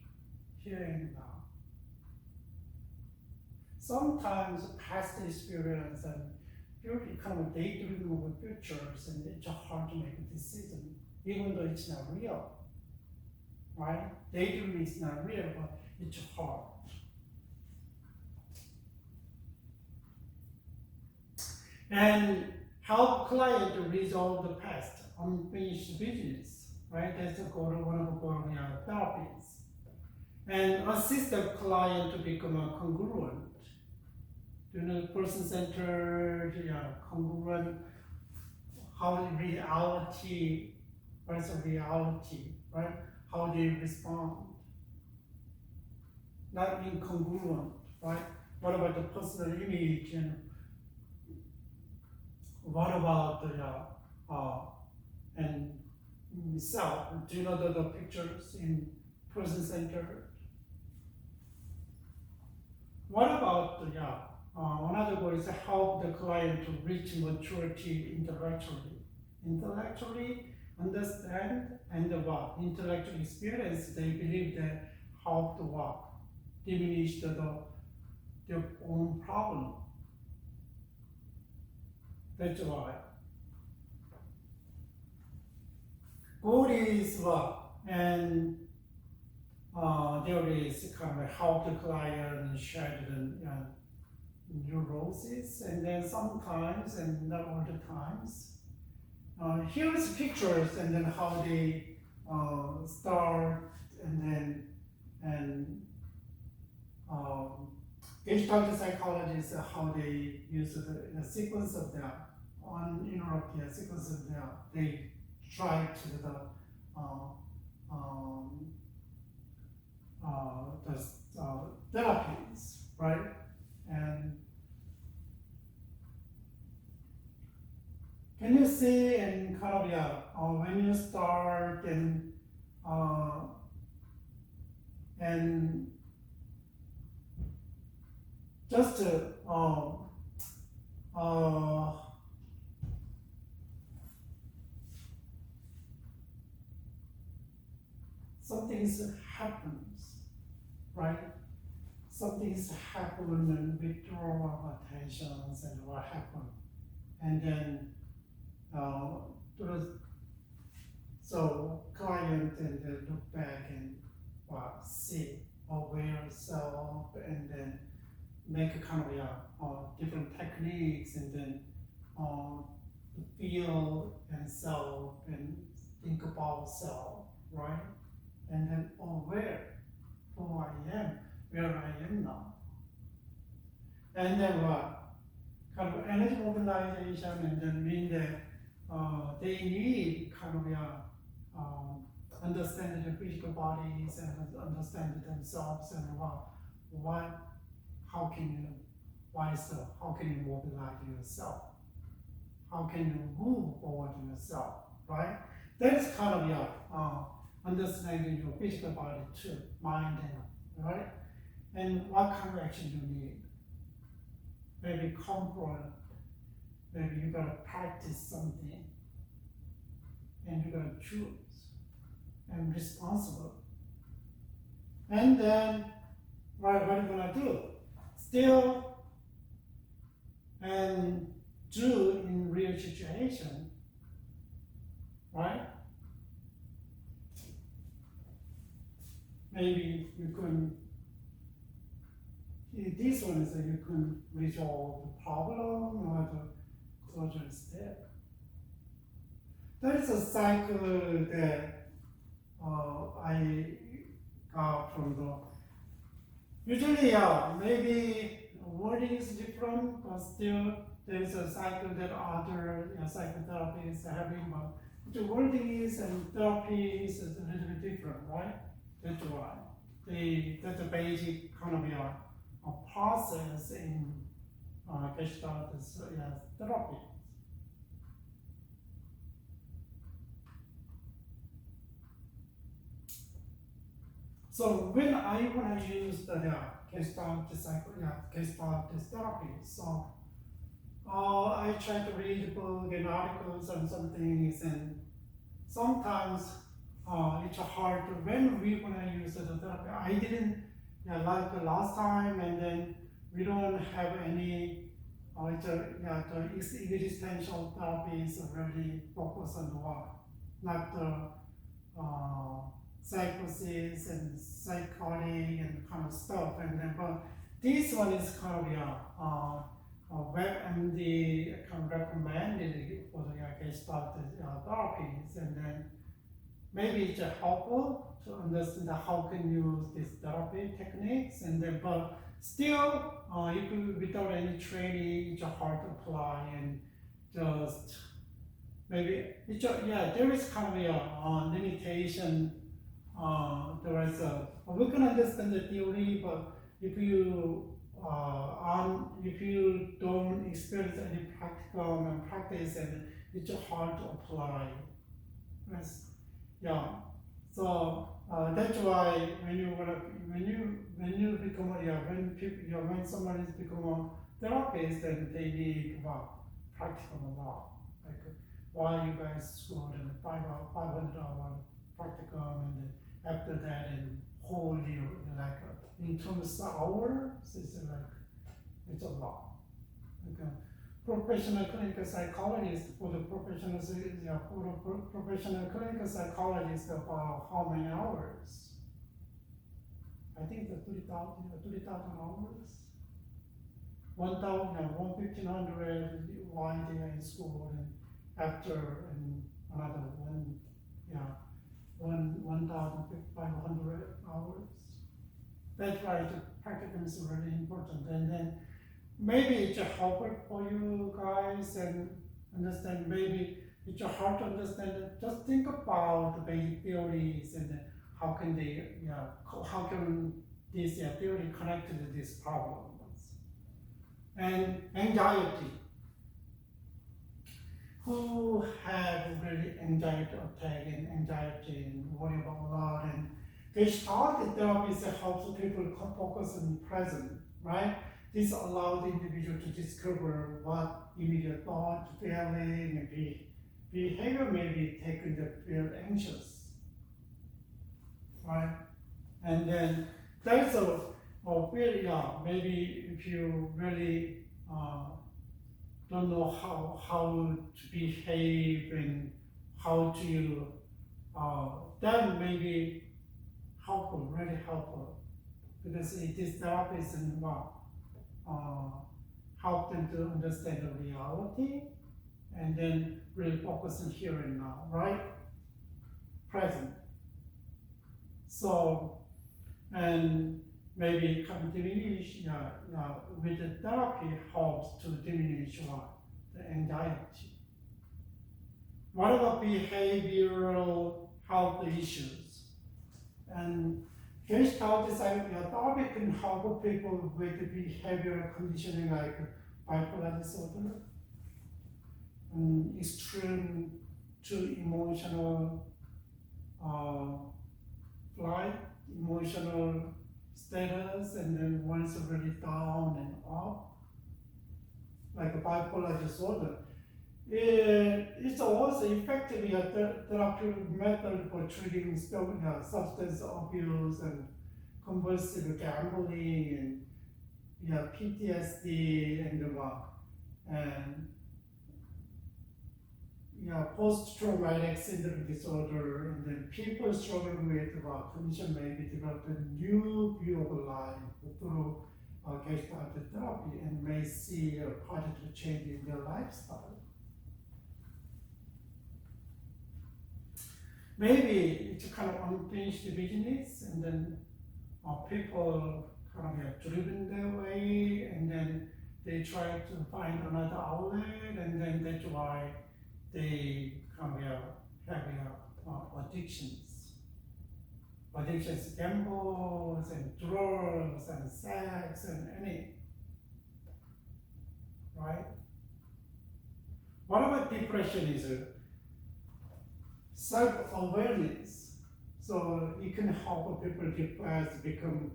here and now. Sometimes past experience and kind of daydreaming of futures, and it's hard to make a decision, even though it's not real, right? Daydreaming is not real, but it's hard. And help client to resolve the past, unfinished business, right? That's the goal of one of the therapies. And assist the client to become congruent. Person-centered, congruent, how reality, what's the reality, right? How they respond. Not incongruent, right? What about the personal image, and what about and self? Do you know the pictures in person-centered? What about another goal is to help the client to reach maturity intellectually. Intellectually understand and intellectual experience, they believe that help to diminish their own problem. That's why. Goal is and there is kind of help the client shed the neuroses, and then sometimes, and not all the times. Here's pictures, and then how they start, and then Gestalt psychologists, how they use the sequence of their uninterrupted sequence of their, they try to the therapies, right? And can you see in kind of when you start and just something happens, right? Something's happened and withdrawal of attentions and what happened, and then so client and then look back and see aware self and then make a kind of different techniques and then feel and self and think about self, right? And then aware who I am, where I am now. And then kind of energy mobilization and then mean that they need kind of understand the physical bodies and understand themselves and how can you, why so? How can you mobilize yourself? How can you move forward yourself, right? That's kind of understanding your physical body too, mind and right? And what kind of action you need? Maybe comfort, maybe you gotta practice something, and you gotta choose and responsible. And then what are you gonna do? Still and do in real situation, right? Maybe you can, this one is that you can resolve the problem or the closure step. That is a cycle that I got from the, usually maybe wording is different, but still there's a cycle that other psychotherapists are having, but the wording is and therapy is a little bit different, right? That's why. That's a basic kind of a process in Gestalt therapy. So when I want to use the Gestalt therapy, so I try to read book and articles and some things, and sometimes it's hard to, when we want to use the therapy. I didn't like the last time, and then we don't have any the existential therapies really focus on what, not the psychosis and psychotic and kind of stuff, and then but this one is kind of WebMD can recommended for the Gestalt therapies, and then maybe it's helpful to understand how can use these therapy techniques, and then but still if you, without any training it's hard to apply, and just maybe it's there is kind of a limitation. There is we can understand the theory, but if you don't experience any practical and practice, and it's hard to apply. Yes. Yeah. So that's why when you become when someone is become a therapist, then they need practical knowledge. Like why you guys scored a 500-hour practicum, and then after that in whole year, like in terms of hours, it's a lot. Okay. Professional clinical psychologist, for the professional clinical psychologist, about how many hours? I think the 3,000 hours. 1,500 while they are in school, and after and another 1,500 hours. That's why the practicum is really important. And then maybe it's helpful for you guys and understand, maybe it's hard to understand it. Just think about the basic theories and how can they, how can this theory connect to these problems. And anxiety. Who have really anxiety attack and anxiety and worry about a lot, and they started therapies that helps people focus on present, right? This allows the individual to discover what immediate thought, feeling, and behavior may be taken to feel anxious, right? And then there's a really, maybe if you really don't know how to behave and how to, then maybe helpful, really helpful, because this therapy is help them to understand the reality and then really focus on here and now, right? Present. So, and maybe can diminish, with the therapy helps to diminish the anxiety. What about behavioral health issues? And Gestalt design therapy can help people with behavioral conditioning like bipolar disorder, extreme to emotional flight, emotional status, and then once really down and up, like a bipolar disorder. It's also effectively a therapeutic method for treating substance abuse and compulsive gambling and PTSD and post-traumatic syndrome disorder, and then people struggling with condition may be developed a new view of life through Gestalt therapy and may see a positive change in their lifestyle. Maybe it's kind of unfinished business, and then people kind of driven their way, and then they try to find another outlet, and then that's why they come here having addictions. Addictions, gambles and drugs and sex and any, right? What about depression is self-awareness. So it can help people depressed become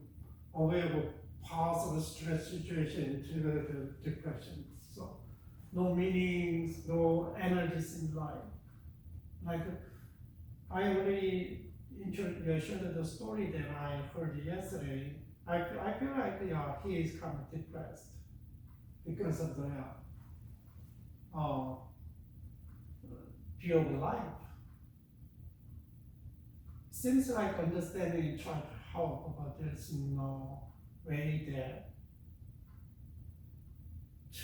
aware of possible stress situation to the depression. So no meanings, no energies in life. Like I already shared the story that I heard yesterday. I feel like he is kind of depressed because of the view of life. Seems like understanding and trying to help, but there's no way there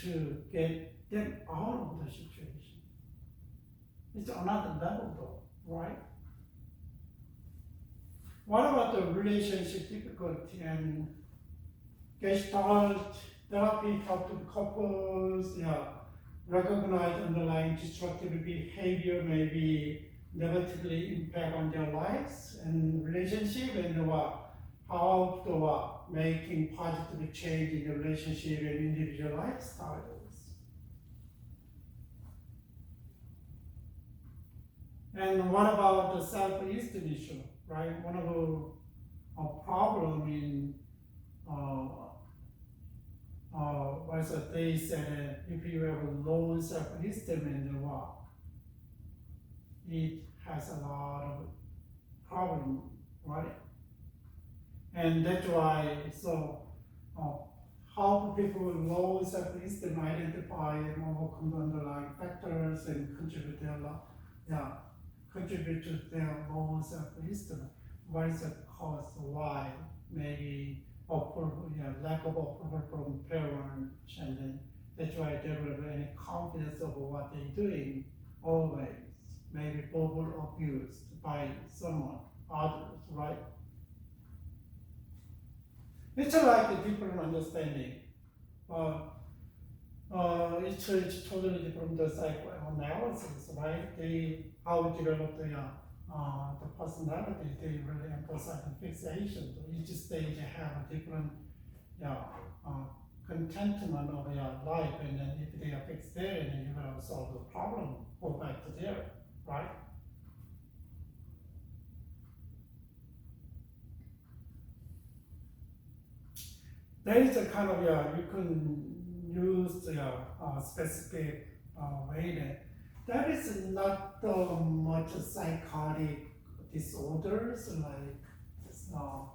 to get them out of the situation. It's another level though, right? What about the relationship difficulty and Gestalt therapy help the couples recognize underlying destructive behavior maybe negatively impact on their lives and relationship, and how to making positive change in the relationship and individual lifestyles. And what about the self-esteem issue, right? One of the problem in was that they said if you have a low self-esteem and it has a lot of problem, right? And that's why, so how people with low self-esteem identify and overcome the underlying factors and contribute to their low self-esteem. What is the cause? Why? Maybe lack of approval from parents, and then that's why they develop any confidence over what they're doing always. Maybe over abused by someone, others, right? It's like a different understanding. It's totally different the psychoanalysis, right? They how develop the personality. They really emphasize the fixation. So each stage have a different yeah, uh, contentment of your life, and then if they are fixed there, then you will solve the problem. Go back to there, right? There is a kind of you can use the specific way that is not much psychotic disorders like this one.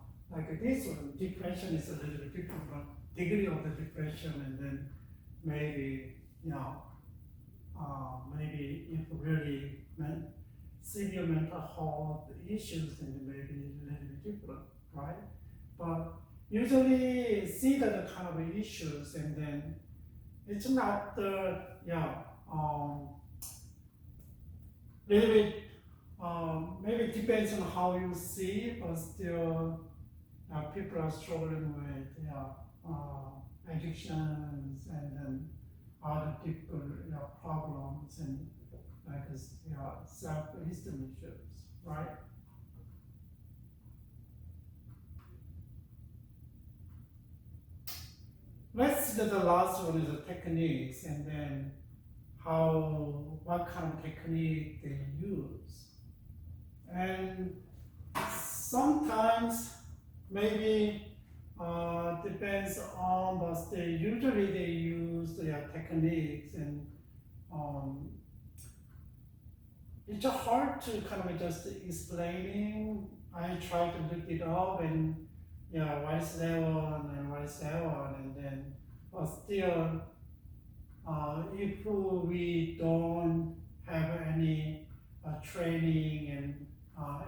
Depression is a little bit different, but degree of the depression, and then maybe maybe if really severe mental health issues, then maybe a little bit different, right? But usually see that kind of issues, and then it's not little bit maybe it depends on how you see, but still people are struggling with addictions and then other difficult problems and like self-esteem issues, right? Let's see the last one is the techniques, and then what kind of technique they use. And sometimes maybe depends on, but usually they use their techniques, and it's hard to kind of just explaining. I try to look it up and what is that one and what is that one, and then but still if we don't have any training and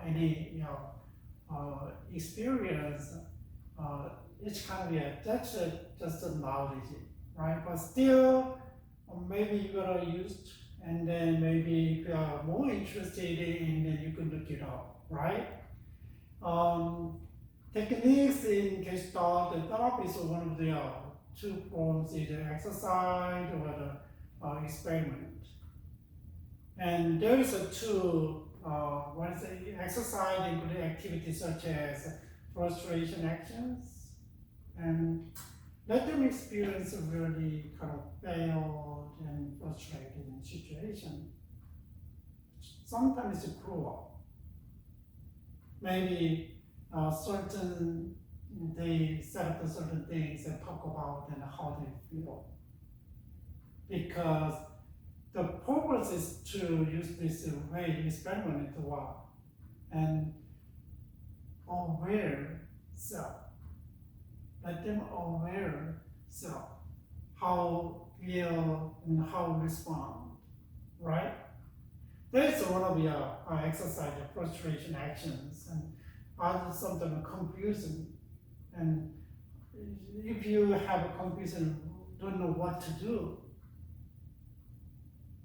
any experience, it's kind of that's just a knowledge, right? But still, maybe you are used, and then maybe if you are more interested in, then you can look it up, right? Techniques in Gestalt therapy is one of the two forms, either exercise or the experiment. And there is a two, one is exercise including activities such as frustration actions, and let them experience a really kind of failed and frustrating situation. Sometimes it's cruel. Maybe certain they set up certain things and talk about and how they feel, because the purpose is to use this way experiment to work and aware self. Let them aware self, how feel and how respond, right? That's one of your exercise, the frustration actions, and other sometimes confusion. And if you have a confusion, don't know what to do,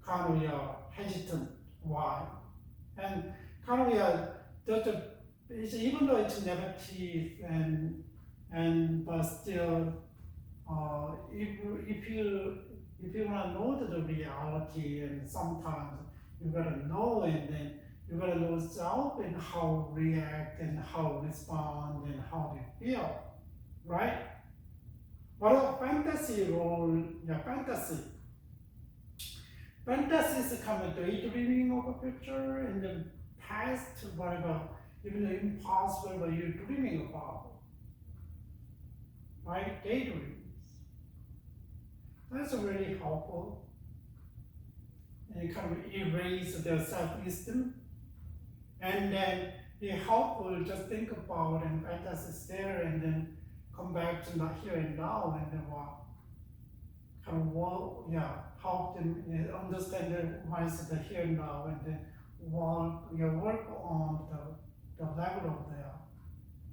kind of hesitant, why? And kind of even though it's negative and but still, if you want to know the reality, and sometimes you gotta know, and then you gotta know self and how react and how respond and how they feel, right? What a fantasy role, fantasy. Fantasy is kind of daydreaming of a future and the past, whatever, even the impossible, but you're dreaming about, right? Daydreams. That's really helpful. And it kind of erase their self-esteem. And then it helpful just think about and fantasy there, and then come back to not here and now, and then kind of help them understand what is the here and now, and then work on the level of their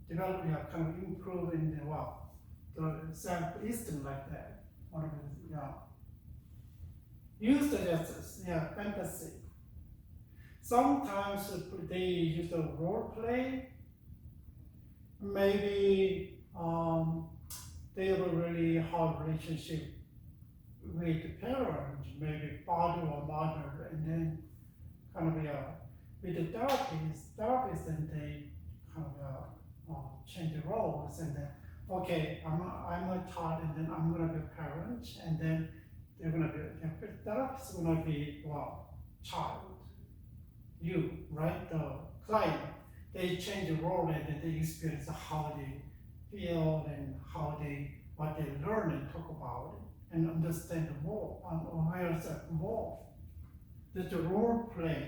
development, kind of improve in the self-esteem like that. Use the fantasy. Sometimes they use the role play. Maybe they have a really hard relationship with the parents, maybe father or mother, and then kind of with the therapists, and they kind of change the roles, and then okay, I'm a child, and then I'm gonna be a parent, and then they're gonna be the therapist gonna be child, you, right, the client. They change the role, and then they experience how they feel and what they learn and talk about it and understand more and aware more. That's the role play.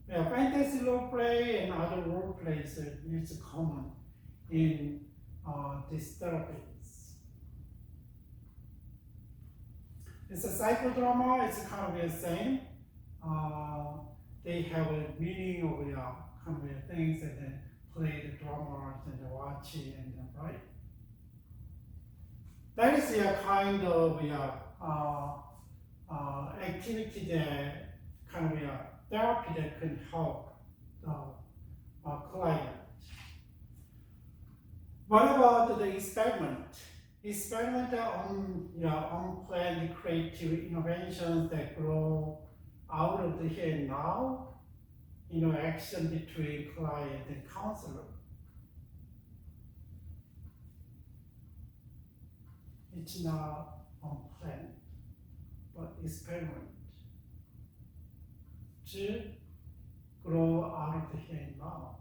Yeah, fantasy role play and other role plays is common in these therapies. It's a psychodrama. It's kind of the same. They have a meaning of kind of things, and then play the dramas and watch it and then right. That is a kind of activity that kind of therapy that can help the client. What about the experiment? Experiment on unplanned creative innovations that grow out of the here and now, action between client and counselor. It's not unplanned, but experiment to grow out of the here and now.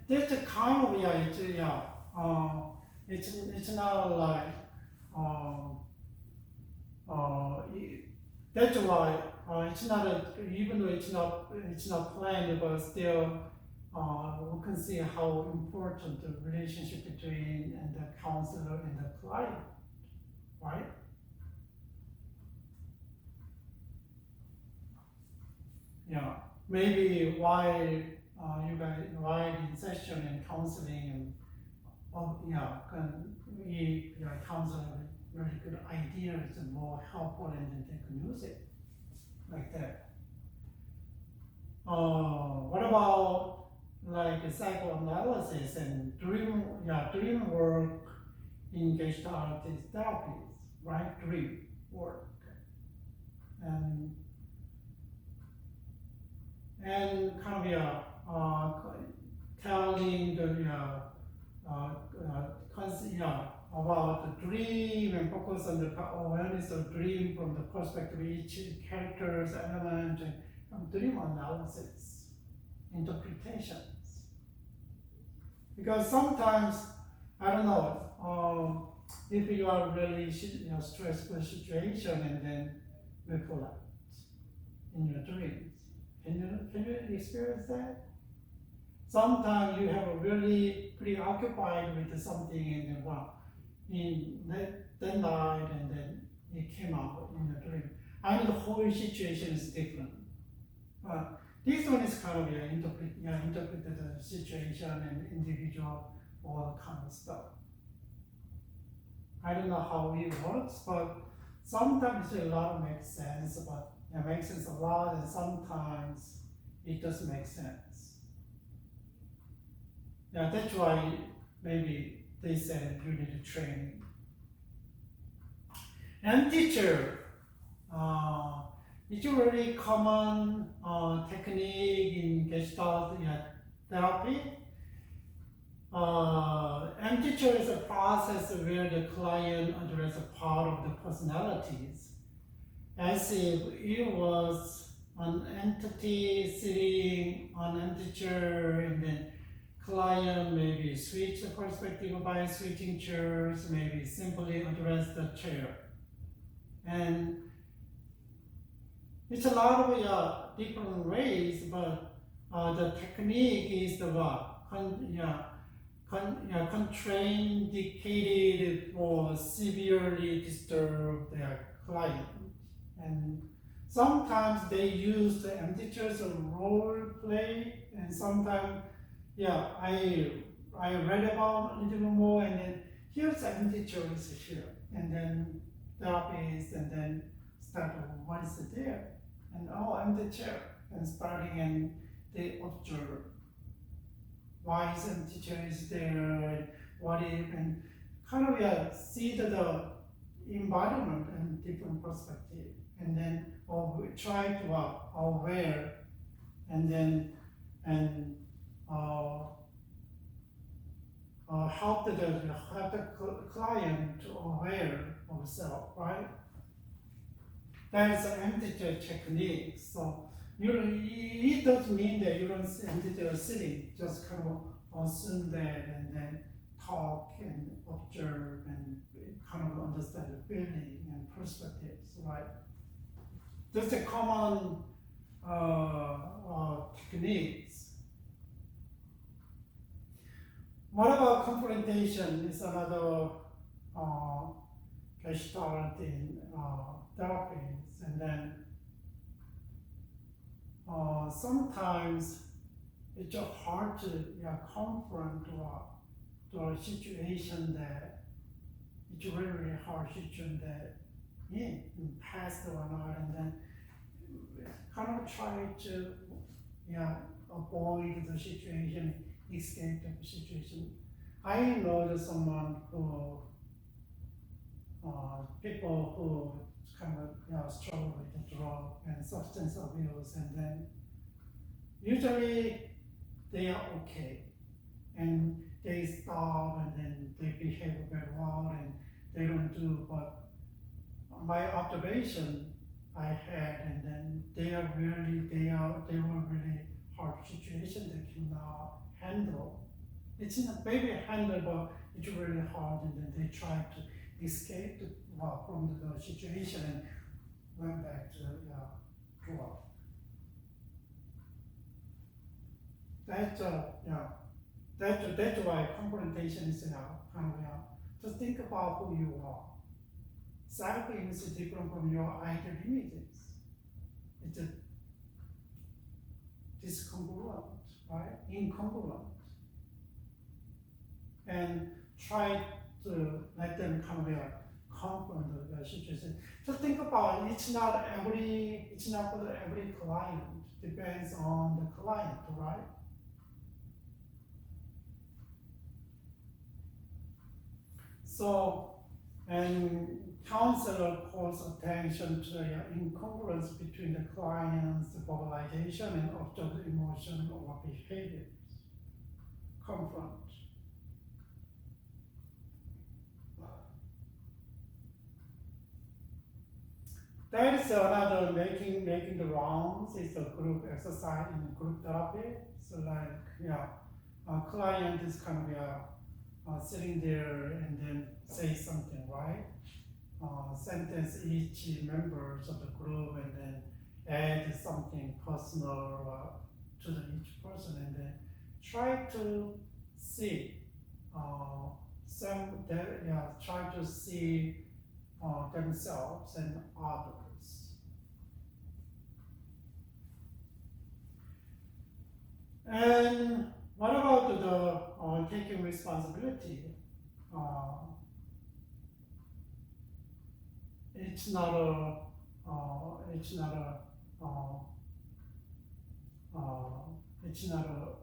That's a kind of it's not like that's why it's not even though it's not planned, but still we can see how important the relationship between and the counselor and the client, right? Yeah, maybe while you guys in session and counseling and counselor really good ideas and more helpful, and then they can use it like that. What about like psychoanalysis and dream work in Gestalt therapies, right? Dream work and kind of telling the about the dream and focus on the awareness of dream from the perspective of each character's element and dream analysis, interpretations. Because sometimes, I don't know, if you are really stressful situation and then recollect in your dreams. Can you experience that? Sometimes you have a really preoccupied with something and then in that night, and then it came out in the dream. I know the whole situation is different. But this one is kind of interpret the situation and individual, all kind of stuff. I don't know how it works, but sometimes a lot makes sense, but it makes sense a lot, and sometimes it doesn't make sense. Yeah, that's why maybe they said you need training. And teacher, it's a really common technique in Gestalt therapy. And teacher is a process where the client addresses a part of the personalities, as if it was an entity sitting on an teacher, and then client maybe switch the perspective by switching chairs, maybe simply address the chair. And it's a lot of different ways, but the technique is the contraindicated for severely disturbed their client. And sometimes they use the teachers of role play, and sometimes I read about a little more, and then here's an teacher is here, and then therapist, and then start what is it there, and I'm the chair, and starting and they observe. why isn't teacher is there, what if, and kind of see the environment and different perspective, and then we try to aware, and then and help the client to aware of self, right? That is an empty technique. So it doesn't mean that you don't empty sitting, just kind of assume that and then talk and observe and kind of understand the feeling and perspectives, right? That's a common techniques. What about confrontation is another gestalt in therapies, and then sometimes it's just hard to confront to a situation that it's really, really hard situation that in past or not, and then kind of try to avoid the situation, escape the situation. I know someone who people who kind of struggle with the drug and substance abuse, and then usually they are okay, and they stop, and then they behave very well, and they don't do. But my observation I had, and then they were really hard situation they cannot handle. It's not maybe handle, but it's really hard, and then they try to escape from the situation and went back to drug. That's why confrontation is kind of just think about who you are. Self-image is different from your ideal images. It's a discongruent, right? Incongruent. And try to let them come confront the situation. Just think about it. It's not for every client. Depends on the client, right? So, and counselor calls attention to the incongruence between the client's verbalization and observed emotion or behaviors. Confront. That is another making the rounds. It's a group exercise in group therapy. So like a client is kind of sitting there and then say something, right? Sentence each members of the group, and then add something personal to each person, and then try to see try to see themselves and others. And what about the taking responsibility? It's not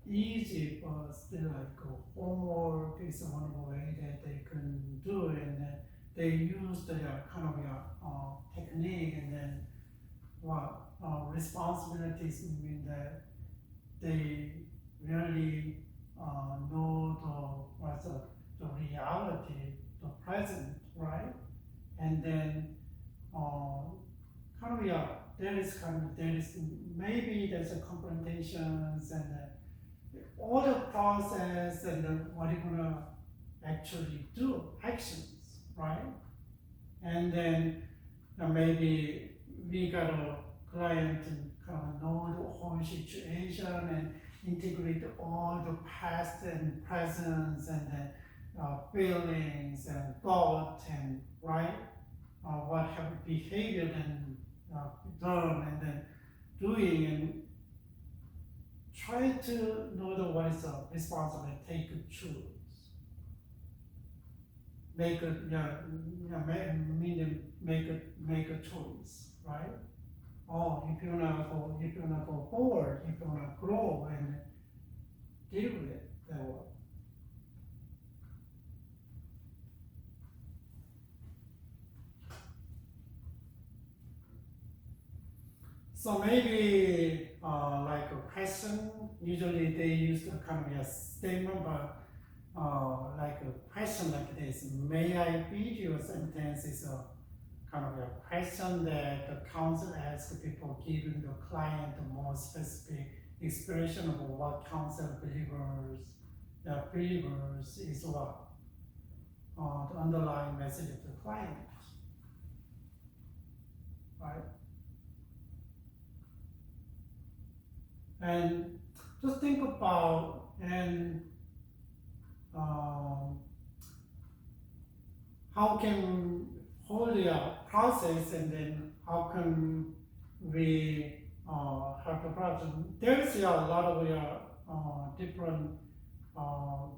easy, but still like homework is one way that they can do it, and then they use the kind of technique, and then responsibilities mean that they really know the reality, the present, right? And then there is maybe there's a confrontations and all the process and what you're gonna actually do, actions, right? And then maybe we got a client and kind of know the whole situation and integrate all the past and present and then feelings and thought and right, what have behavior and done and then doing, and try to know what is responsible, take a choice, make a choice, right? Oh, if you wanna go forward, if you wanna grow, and deal with that work. So maybe like a question, usually they use the kind of a statement, but like a question like this, may I read your sentence is a kind of a question that the counsel asks people giving the client a more specific expression of what counsel believers is what the underlying message of the client, right? And just think about and how can hold the process and then how can we help the problem. There's a lot of different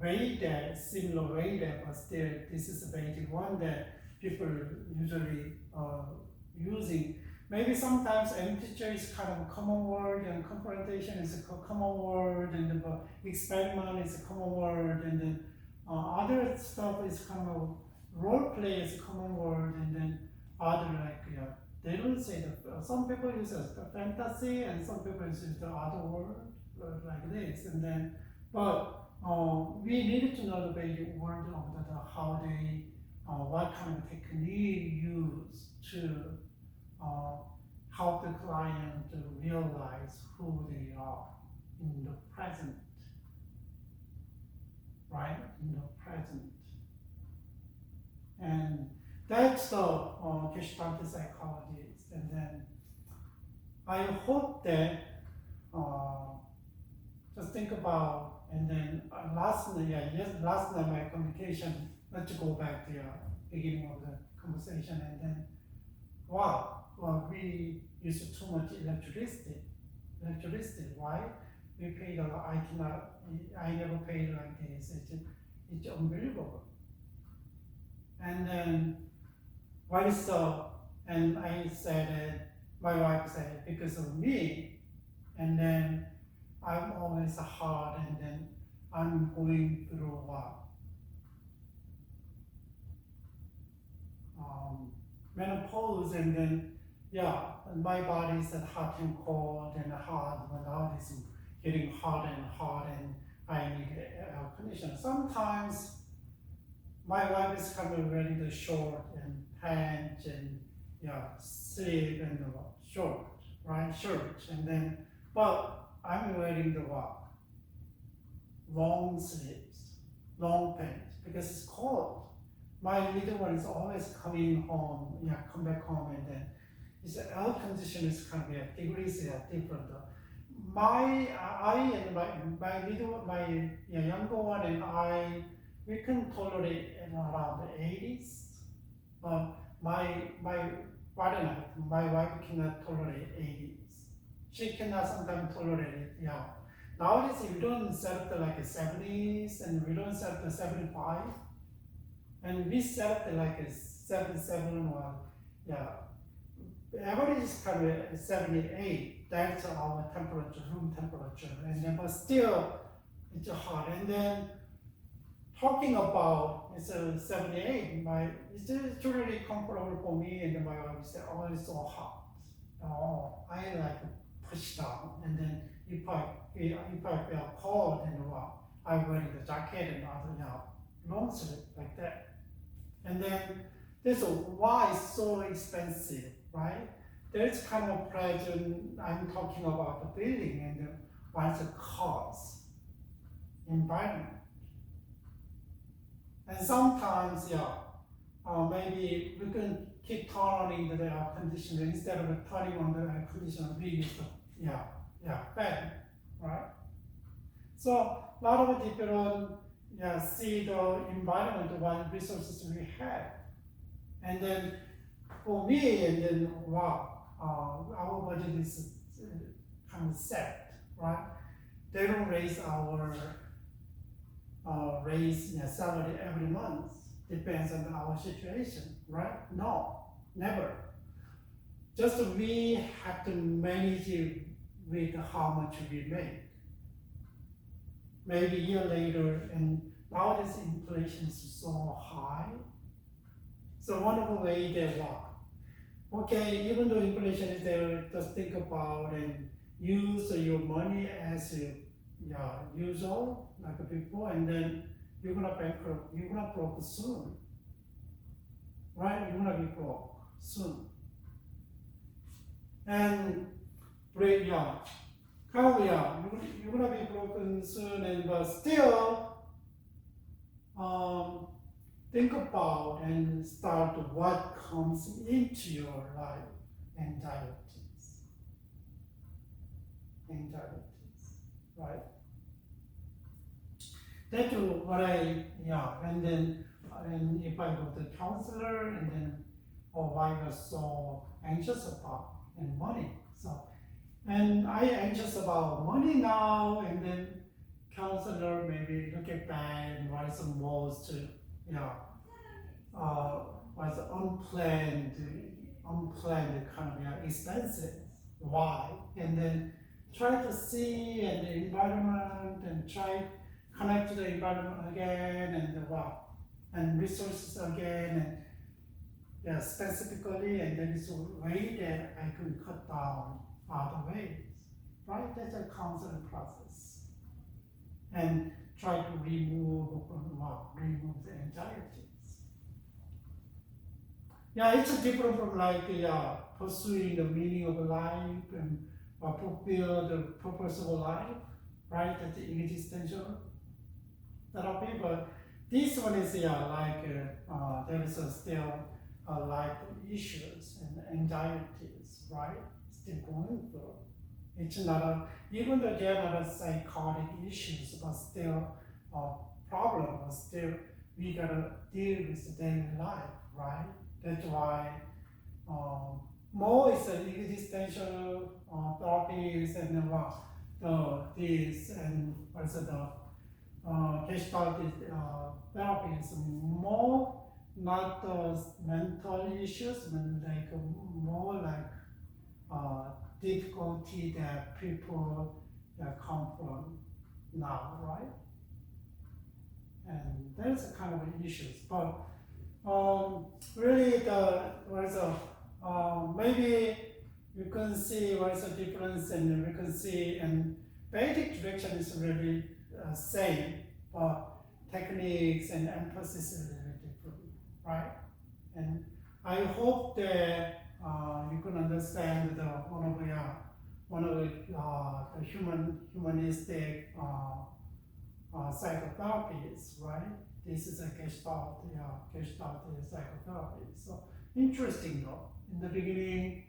way that, similar way that, but still this is a basic one that people usually using. Maybe sometimes empty is kind of a common word, and confrontation is a common word, and the experiment is a common word, and then other stuff is kind of role play is a common word, and then other like they don't say that. Some people use the fantasy, and some people use the other word like this, and then but we needed to know the basic word of how they what kind of technique use to help the client to realize who they are in the present, right? In the present. And that's the Gestalt psychologist. And then I hope that just think about, and then last night my communication, let's go back to the beginning of the conversation, and then wow. Well, we use too much electricity. Why? We paid a lot. I never paid like this. It's unbelievable. And then, why so? And I said, my wife said, because of me. And then, I'm always hard, and then I'm going through what? Menopause, and then my body is hot and cold and hard, but now it's getting hot and hot, and I need air conditioner. Sometimes my wife is kind of wearing the short and pants and sleeve and short, right, shirt, and then but I'm wearing the what? Long sleeves, long pants because it's cold. My little one is always coming home, come back home, and then it's air conditioner is kind of degrees different. My younger one and I, we can tolerate around the 80s. My wife cannot tolerate 80s. She cannot sometimes tolerate it. Nowadays we don't set up to like 70s, and we don't set up to 75. And we set up to like a 77 or average is kind of 78. That's our temperature, room temperature. And then, but still, it's hot. And then, talking about it's 78. It's really comfortable for me. And then my wife said, "Oh, it's so hot. Oh, I like to push down." And then if I feel cold, and I wear the jacket and other long sleeve like that. And then this is why it's so expensive, right? There's kind of present, I'm talking about the building, and what's the cost, environment. And sometimes, maybe we can keep turning the air conditioner instead of turning on the air conditioner, we use the fan, right? So a lot of different see the environment, what resources we have. And then for me, and then our budget is kind of set, right? They don't raise our salary every month. Depends on our situation, right? No, never. Just we have to manage it with how much we make. maybe a year later, and nowadays inflation is so high. So one of the way they work. Okay, even though inflation is there, just think about and use your money as usual, like before, and then you're gonna bankrupt, you're gonna broke soon. Right? You're gonna be broke soon. And you're gonna be broken soon, and but still think about and start what comes into your life. Anxieties, right? That's what and if I go to counselor, and then why I was so anxious about and money. So, and I anxious about money now, and then counselor maybe look at that and write some most was unplanned kind of expenses. Why? And then try to see and the environment and try connect to the environment again and and resources again and specifically, and there is a way that I can cut down other ways. Right? That's a counseling process. And try to remove the anxieties. It's different from pursuing the meaning of life and fulfill the purpose of life, right? That's the existential therapy. But this one is there is still life issues and anxieties, right? Still going through. It's not even though they're not psychotic issues, but still a problem, but still we gotta deal with daily life, right? That's why more is an existential therapies and this and also the Gestalt therapy is more not those mental issues, but more difficulty that people come from now, right? And there's a kind of issues, but really maybe you can see what's the difference, and we can see, and basic direction is really same, but techniques and emphasis is really different, right? And I hope that you can understand one of the humanistic psychotherapies, right? This is a Gestalt psychotherapy. So interesting though. In the beginning,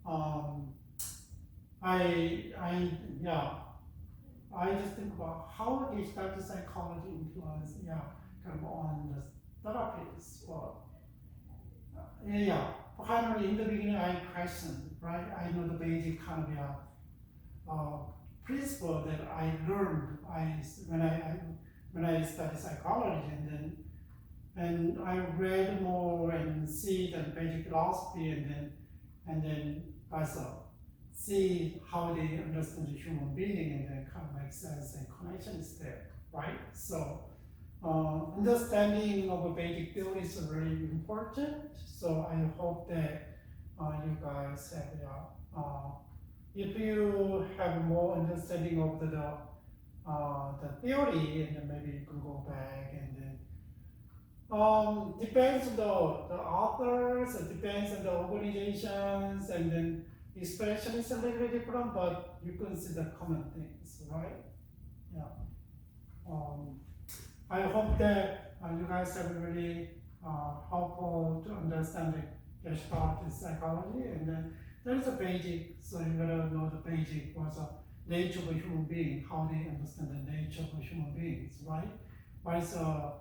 I just think about how Gestalt psychology influence kind of on the therapies. Well, finally, in the beginning, I questioned, right? I know the basic kind of principle that I learned when I studied psychology, and I read more and see the basic philosophy, and then also see how they understand the human being, and then kind of make sense and connection is there, right? So understanding of a basic theory is really important. So I hope that you guys have, if you have more understanding of the theory, and then maybe you can go back and then depends on the authors, it depends on the organizations, and then expression is a little bit different, but you can see the common things, right? I hope that you guys have really helpful to understand the Gestalt psychology, and then there's a basic, so you gotta know the basic was a nature of a human being, how they understand the nature of human beings, right? What is a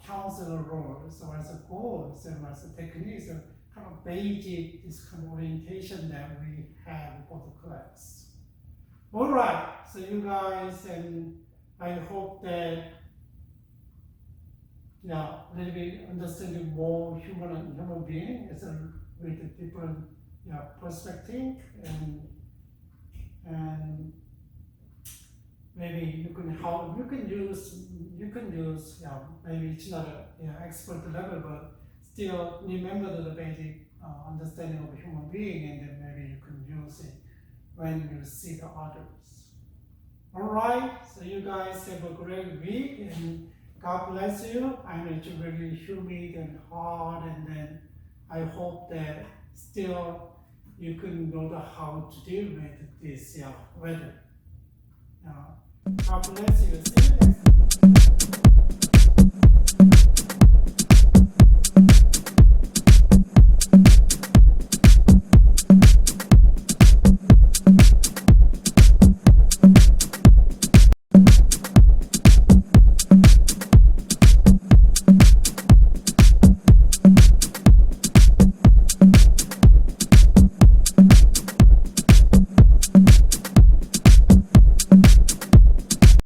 counselor role, so as a goals and as a techniques, kind of basic this kind of orientation that we have for the class. All right, so you guys, and I hope that a little bit understanding more human being is with a different perspective, and maybe you can help. You can use. Yeah, maybe it's not a expert level, but still remember the basic understanding of a human being, and then maybe you can use it when you see the others. All right. So you guys have a great week, and God bless you. I know it's really humid and hard, and then I hope that still you can know how to deal with this weather. God bless you. See you next time.